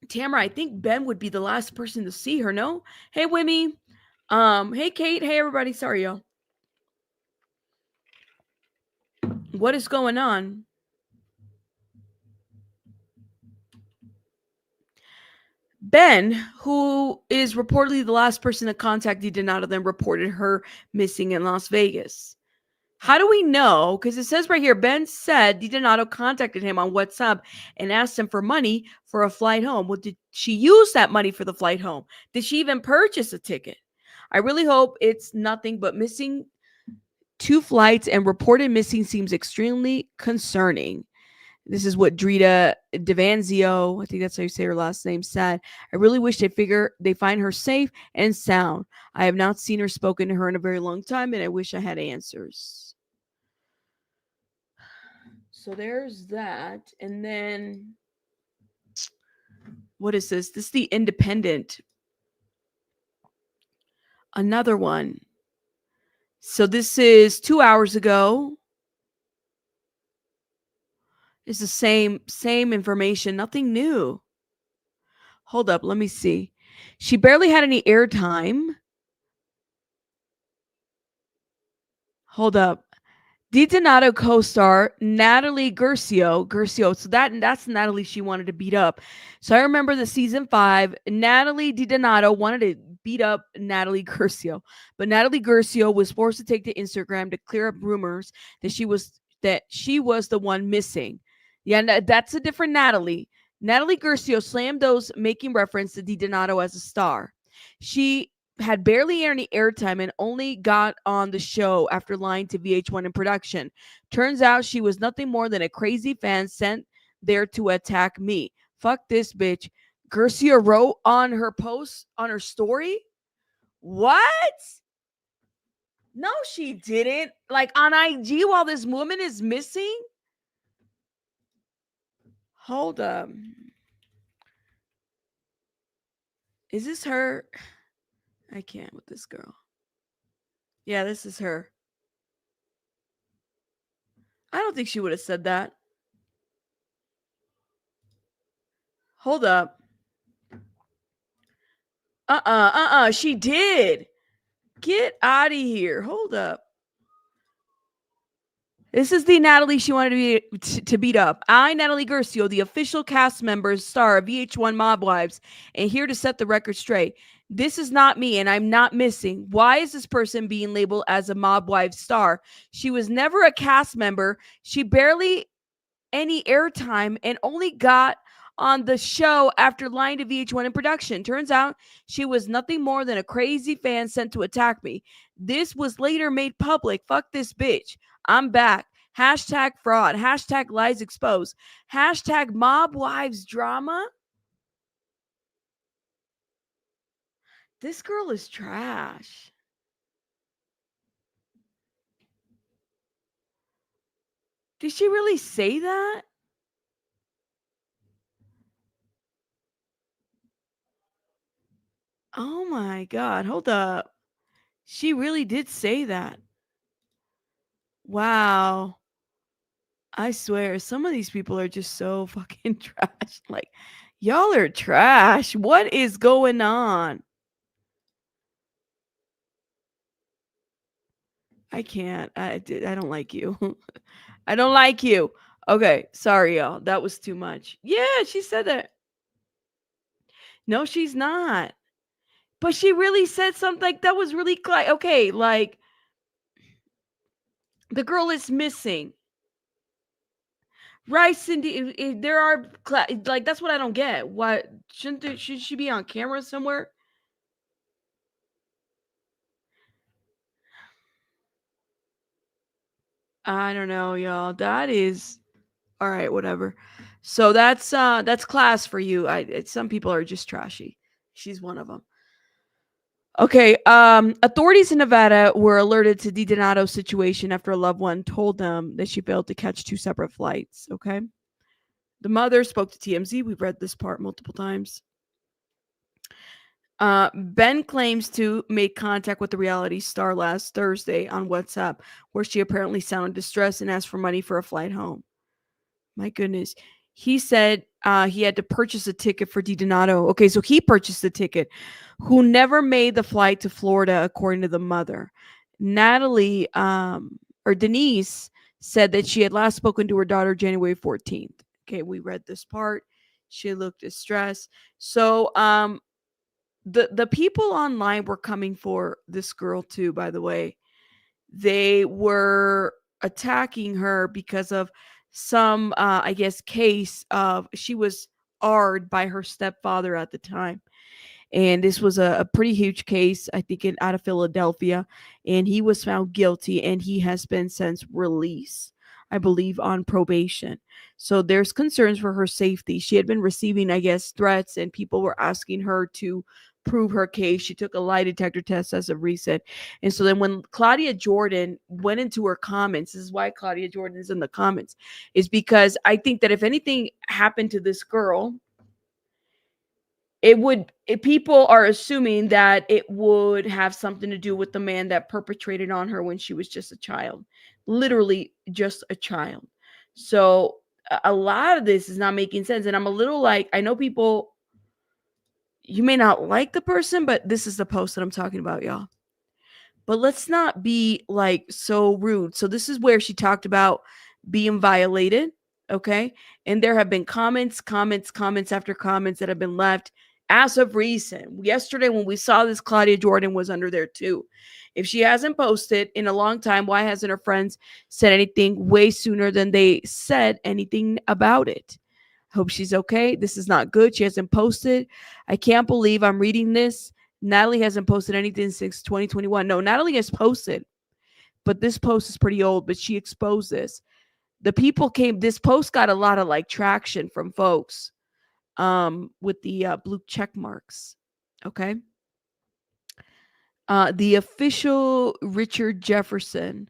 Tamara, I think Ben would be the last person to see her, no? Hey, Wimmy. Hey, Kate. Hey, everybody. Sorry, y'all. What is going on? Ben, who is reportedly the last person to contact DiDonato, then reported her missing in Las Vegas. How do we know? Because it says right here, Ben said DiDonato contacted him on WhatsApp and asked him for money for a flight home. Well, did she use that money for the flight home? Did she even purchase a ticket? I really hope it's nothing but missing 2 flights and reported missing seems extremely concerning. This is what Drita Devanzio, I think that's how you say her last name, said. I really wish they find her safe and sound. I have not seen or spoken to her in a very long time, and I wish I had answers. So there's that. And then, what is this? This is the Independent. Another one. So this is 2 hours ago. It's the same information, nothing new. Hold up, let me see. She barely had any airtime. Hold up. DiDonato co-star Natalie Guercio. So that's Natalie she wanted to beat up. So I remember the season 5, Natalie DiDonato wanted to beat up Natalie Guercio, but Natalie Guercio was forced to take to Instagram to clear up rumors that she was the one missing. Yeah, that's a different Natalie. Natalie Guercio slammed those making reference to DiDonato as a star. She had barely any airtime and only got on the show after lying to VH1 in production. Turns out she was nothing more than a crazy fan sent there to attack me. Fuck this bitch. Garcia wrote on her post, on her story. What? No, she didn't. Like on IG while this woman is missing? Hold up. Is this her? I can't with this girl. Yeah, this is her. I don't think she would have said that. Hold up. She did. Get out of here. Hold up. This is the Natalie she wanted to beat up. I, Natalie Gercio, the official cast member, star of VH1 Mob Wives, and here to set the record straight. This is not me, and I'm not missing. Why is this person being labeled as a Mob Wives star? She was never a cast member. She barely any airtime and only got on the show after lying to VH1 in production. Turns out she was nothing more than a crazy fan sent to attack me. This was later made public. Fuck this bitch. I'm back. Hashtag fraud. Hashtag lies exposed. Hashtag mob wives drama. This girl is trash. Did she really say that? Oh my God. Hold up. She really did say that. Wow. I swear, some of these people are just so fucking trash. Like, y'all are trash. What is going on? I can't. I don't like you. I don't like you. Okay, sorry, y'all. That was too much. Yeah, she said that. No, she's not. But she really said something like that was really okay. Like, the girl is missing. Right, Cindy. There are like that's what I don't get. What should she be on camera somewhere? I don't know, y'all. That is all right, whatever. So that's class for you. Some people are just trashy. She's one of them. Okay, authorities in Nevada were alerted to Di Donato's situation after a loved one told them that she failed to catch two separate flights, okay? The mother spoke to TMZ. We've read this part multiple times. Ben claims to make contact with the reality star last Thursday on WhatsApp, where she apparently sounded distressed and asked for money for a flight home. My goodness. He said he had to purchase a ticket for Di Donato. Okay, so he purchased the ticket, who never made the flight to Florida, according to the mother. Natalie, or Denise, said that she had last spoken to her daughter January 14th. Okay, we read this part. She looked distressed. So the people online were coming for this girl too, by the way. They were attacking her because of some I guess case of she was R'd by her stepfather at the time, and this was a pretty huge case, I think, out of Philadelphia, and he was found guilty and he has been since released, I believe, on probation. So there's concerns for her safety. She had been receiving, I guess, threats, and people were asking her to prove her case. She took a lie detector test as of recent. And so then when Claudia Jordan went into her comments, this is why Claudia Jordan is in the comments, is because I think that if anything happened to this girl, people are assuming that it would have something to do with the man that perpetrated on her when she was just a child, literally just a child. So a lot of this is not making sense, and I'm a little like, I know people, you may not like the person, but this is the post that I'm talking about, y'all. But let's not be like so rude. So this is where she talked about being violated, okay? And there have been comments after comments that have been left as of recent. Yesterday when we saw this, Claudia Jordan was under there too. If she hasn't posted in a long time, why hasn't her friends said anything way sooner than they said anything about it? Hope she's okay. This is not good. She hasn't posted. I can't believe I'm reading this. Natalie hasn't posted anything since 2021. No, Natalie has posted, but this post is pretty old, but she exposed this. This post got a lot of like traction from folks with the blue check marks. Okay. The official Richard Jefferson.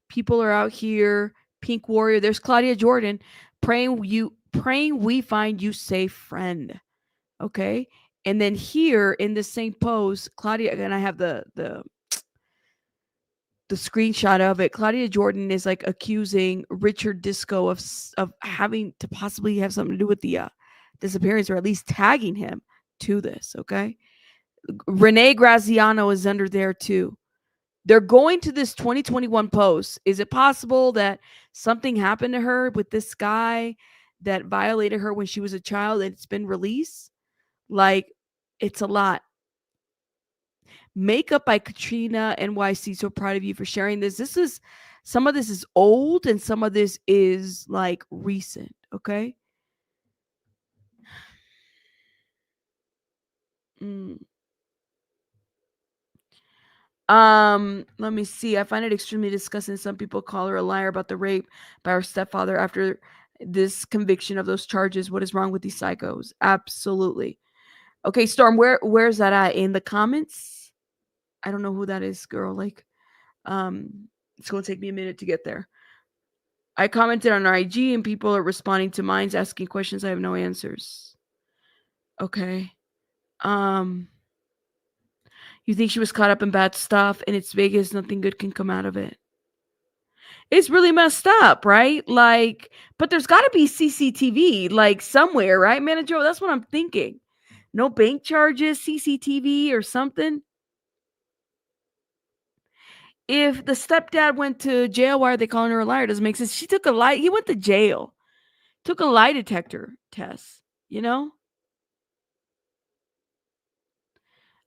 People are out here. Pink Warrior. There's Claudia Jordan praying we find you safe, friend. Okay. And then here in the same post, Claudia, and I have the screenshot of it. Claudia Jordan is like accusing Richard Disco of having to possibly have something to do with the disappearance, or at least tagging him to this. Okay. Renee Graziano is under there too. They're going to this 2021 post. Is it possible that something happened to her with this guy that violated her when she was a child and it's been released? Like, it's a lot. Makeup by Katrina NYC. So proud of you for sharing this. Some of this is old and some of this is like recent. Okay. Mm. Let me see. I find it extremely disgusting. Some people call her a liar about the rape by her stepfather after this conviction of those charges. What is wrong with these psychos? Absolutely. Okay, Storm, where's that at? In the comments? I don't know who that is, girl. Like, it's gonna take me a minute to get there. I commented on our IG and people are responding to mine, asking questions. I have no answers. Okay. Um, you think she was caught up in bad stuff and it's Vegas, nothing good can come out of it. It's really messed up, right? Like, but there's got to be CCTV, like somewhere, right, Manager? That's what I'm thinking. No bank charges, CCTV or something. If the stepdad went to jail, why are they calling her a liar? Doesn't make sense. She took a lie. He went to jail, took a lie detector test, you know?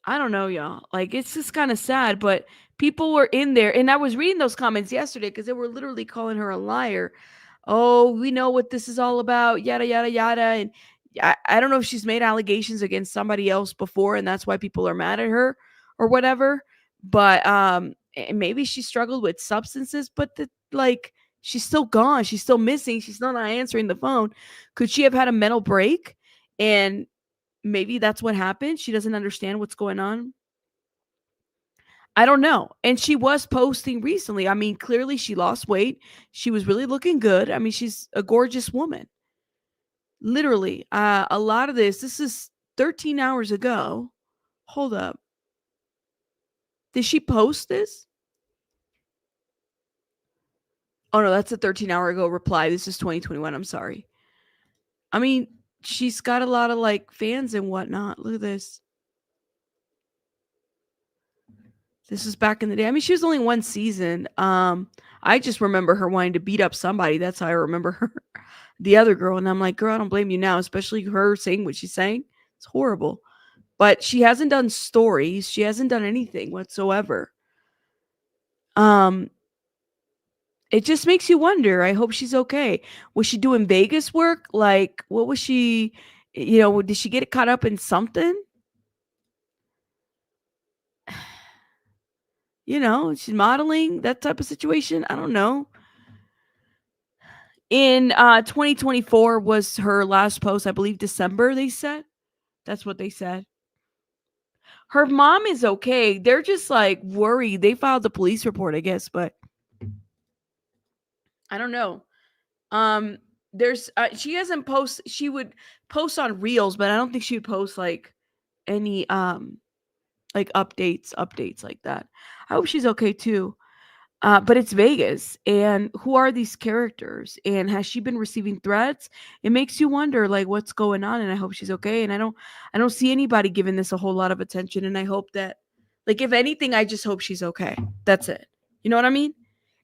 I don't know, y'all. Like, it's just kind of sad, but people were in there. And I was reading those comments yesterday because they were literally calling her a liar. Oh, we know what this is all about, yada, yada, yada. And I don't know if she's made allegations against somebody else before, and that's why people are mad at her or whatever. But and maybe she struggled with substances, but like, she's still gone. She's still missing. She's still not answering the phone. Could she have had a mental break? And maybe that's what happened. She doesn't understand what's going on. I don't know. And she was posting recently. I mean, clearly she lost weight. She was really looking good. I mean, she's a gorgeous woman. Literally. A lot of this is 13 hours ago. Hold up. Did she post this? Oh no, that's a 13-hour ago reply. This is 2021. I'm sorry. I mean, she's got a lot of like fans and whatnot. Look at this. This was back in the day. I mean, she was only one season. I just remember her wanting to beat up somebody. That's how I remember her. The other girl. And I'm like, girl, I don't blame you now, especially her saying what she's saying. It's horrible. But she hasn't done stories. She hasn't done anything whatsoever. Um, it just makes you wonder. I hope she's okay. Was she doing Vegas work? Like, what was she, did she get caught up in something? She's modeling, that type of situation. I don't know. In 2024 was her last post, I believe December, they said. That's what they said. Her mom is okay. They're just like worried. They filed the police report, I guess, but I don't know. Um there's she hasn't post she would post on reels, but I don't think she would post like any like updates like that. I hope she's okay too. But it's Vegas, and who are these characters? And has she been receiving threats? It makes you wonder, like, what's going on. And I hope she's okay. And I don't see anybody giving this a whole lot of attention. And I hope that, like, if anything, I just hope she's okay. That's it. You know what I mean?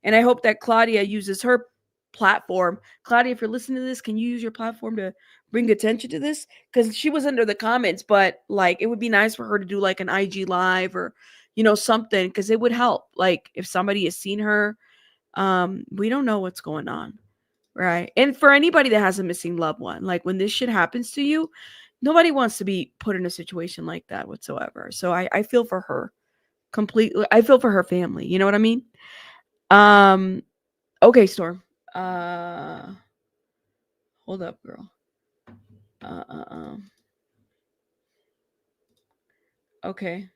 And I hope that Claudia uses her platform. Claudia, if you're listening to this, can you use your platform to bring attention to this? Because she was under the comments, but like, it would be nice for her to do like an IG live or something, because it would help. Like, if somebody has seen her, we don't know what's going on, right? And for anybody that has a missing loved one, like when this shit happens to you, nobody wants to be put in a situation like that whatsoever. So I feel for her completely. I feel for her family. You know what I mean? Um, okay, Storm. Hold up, girl. Uh, uh, uh. Okay.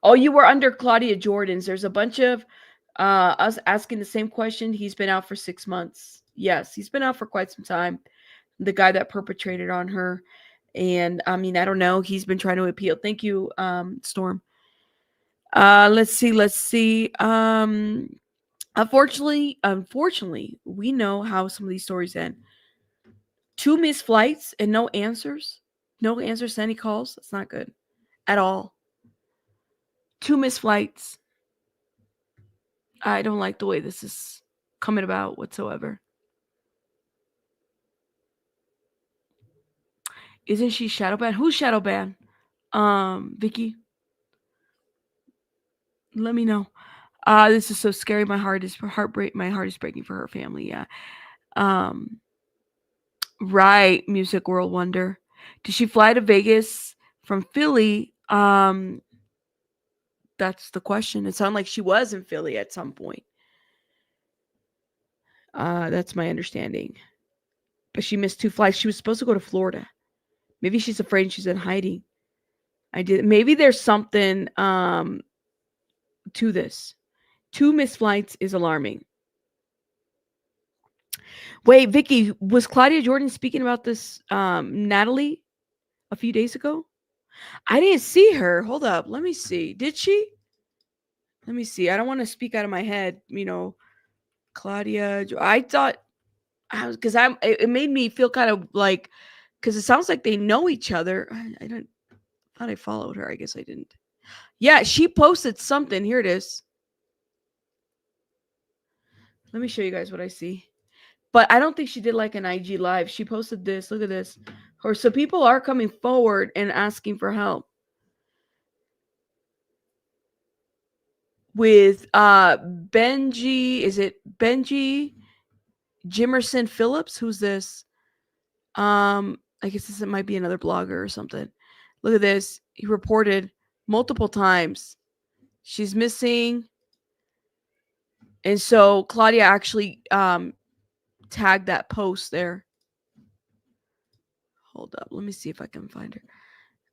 Oh, you were under Claudia Jordan's. There's a bunch of us asking the same question. He's been out for 6 months. Yes, he's been out for quite some time. The guy that perpetrated on her. And I mean, I don't know. He's been trying to appeal. Thank you, Storm. Let's see. Unfortunately, we know how some of these stories end. 2 missed flights and no answers. No answers to any calls. That's not good at all. 2 missed flights. I don't like the way this is coming about whatsoever. Isn't she shadow banned? Who's shadow banned? Vicky, let me know. This is so scary. My heart is breaking for her family. Yeah. Right. Music World Wonder. Did she fly to Vegas from Philly? That's the question. It sounded like she was in Philly at some point. That's my understanding. But she missed 2 flights. She was supposed to go to Florida. Maybe she's afraid she's in hiding. Maybe there's something to this. 2 missed flights is alarming. Wait, Vicky, was Claudia Jordan speaking about this Natalie a few days ago? I didn't see her. Hold up. Let me see. Did she? Let me see. I don't want to speak out of my head. Claudia. I thought I was because It made me feel kind of like because it sounds like they know each other. I don't. Thought I followed her. I guess I didn't. Yeah, she posted something. Here it is. Let me show you guys what I see. But I don't think she did like an IG live. She posted this. Look at this. So people are coming forward and asking for help. With Benji, is it Benji Jimerson Phillips? Who's this? I guess this might be another blogger or something. Look at this. He reported multiple times she's missing. And so Claudia actually tagged that post there. Hold up. Let me see if I can find her.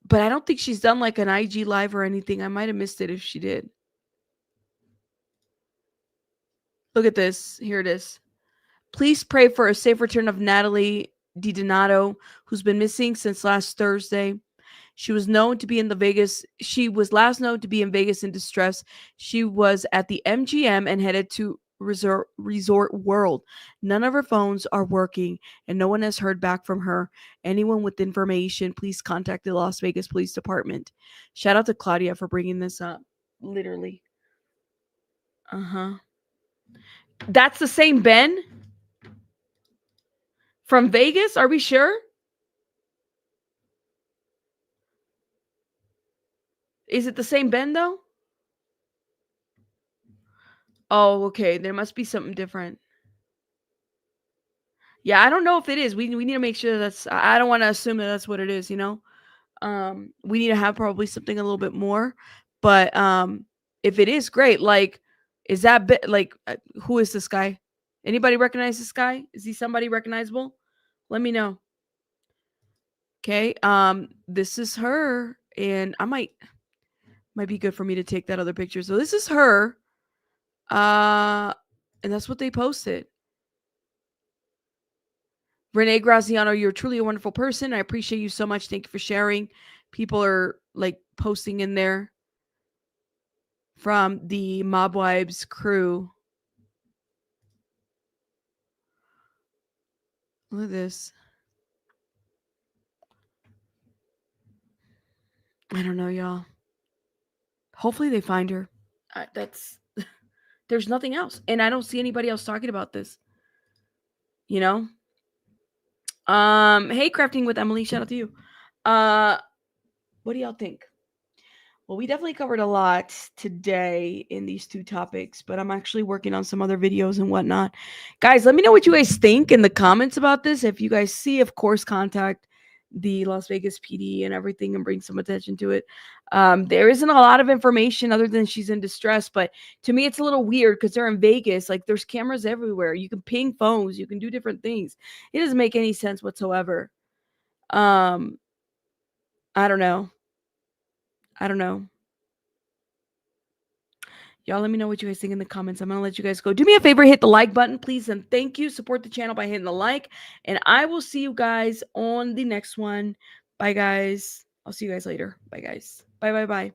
But I don't think she's done like an IG live or anything. I might have missed it if she did. Look at this. Here it is. Please pray for a safe return of Natalie DiDonato, who's been missing since last Thursday. She was known to be in the Vegas. She was last known to be in Vegas in distress. She was at the MGM and headed to Resort World. None of her phones are working and no one has heard back from her. Anyone with information, please contact the Las Vegas Police Department. Shout out to Claudia for bringing this up. Literally. That's the same Ben from Vegas? Are we sure? Is it the same Ben though? Oh, okay. There must be something different. Yeah, I don't know if it is. We need to make sure that's. I don't want to assume that that's what it is. We need to have probably something a little bit more. But if it is, great. Like, is that who is this guy? Anybody recognize this guy? Is he somebody recognizable? Let me know. Okay. This is her, and I might be good for me to take that other picture. So this is her. And that's what they posted. Renee Graziano, you're truly a wonderful person. I appreciate you so much. Thank you for sharing. People are like posting in there from the Mob Wives crew. Look at this. I don't know, y'all. Hopefully they find her. There's nothing else. And I don't see anybody else talking about this. Hey, Crafting with Emily, shout out to you. What do y'all think? Well, we definitely covered a lot today in these 2 topics, but I'm actually working on some other videos and whatnot. Guys, let me know what you guys think in the comments about this. If you guys see, of course, contact the Las Vegas PD and everything and bring some attention to it. There isn't a lot of information other than she's in distress, but to me, it's a little weird because they're in Vegas. Like, there's cameras everywhere. You can ping phones. You can do different things. It doesn't make any sense whatsoever. I don't know. Y'all let me know what you guys think in the comments. I'm going to let you guys go. Do me a favor, hit the like button, please. And thank you. Support the channel by hitting the like. And I will see you guys on the next one. Bye, guys. I'll see you guys later. Bye, guys. Bye, bye, bye.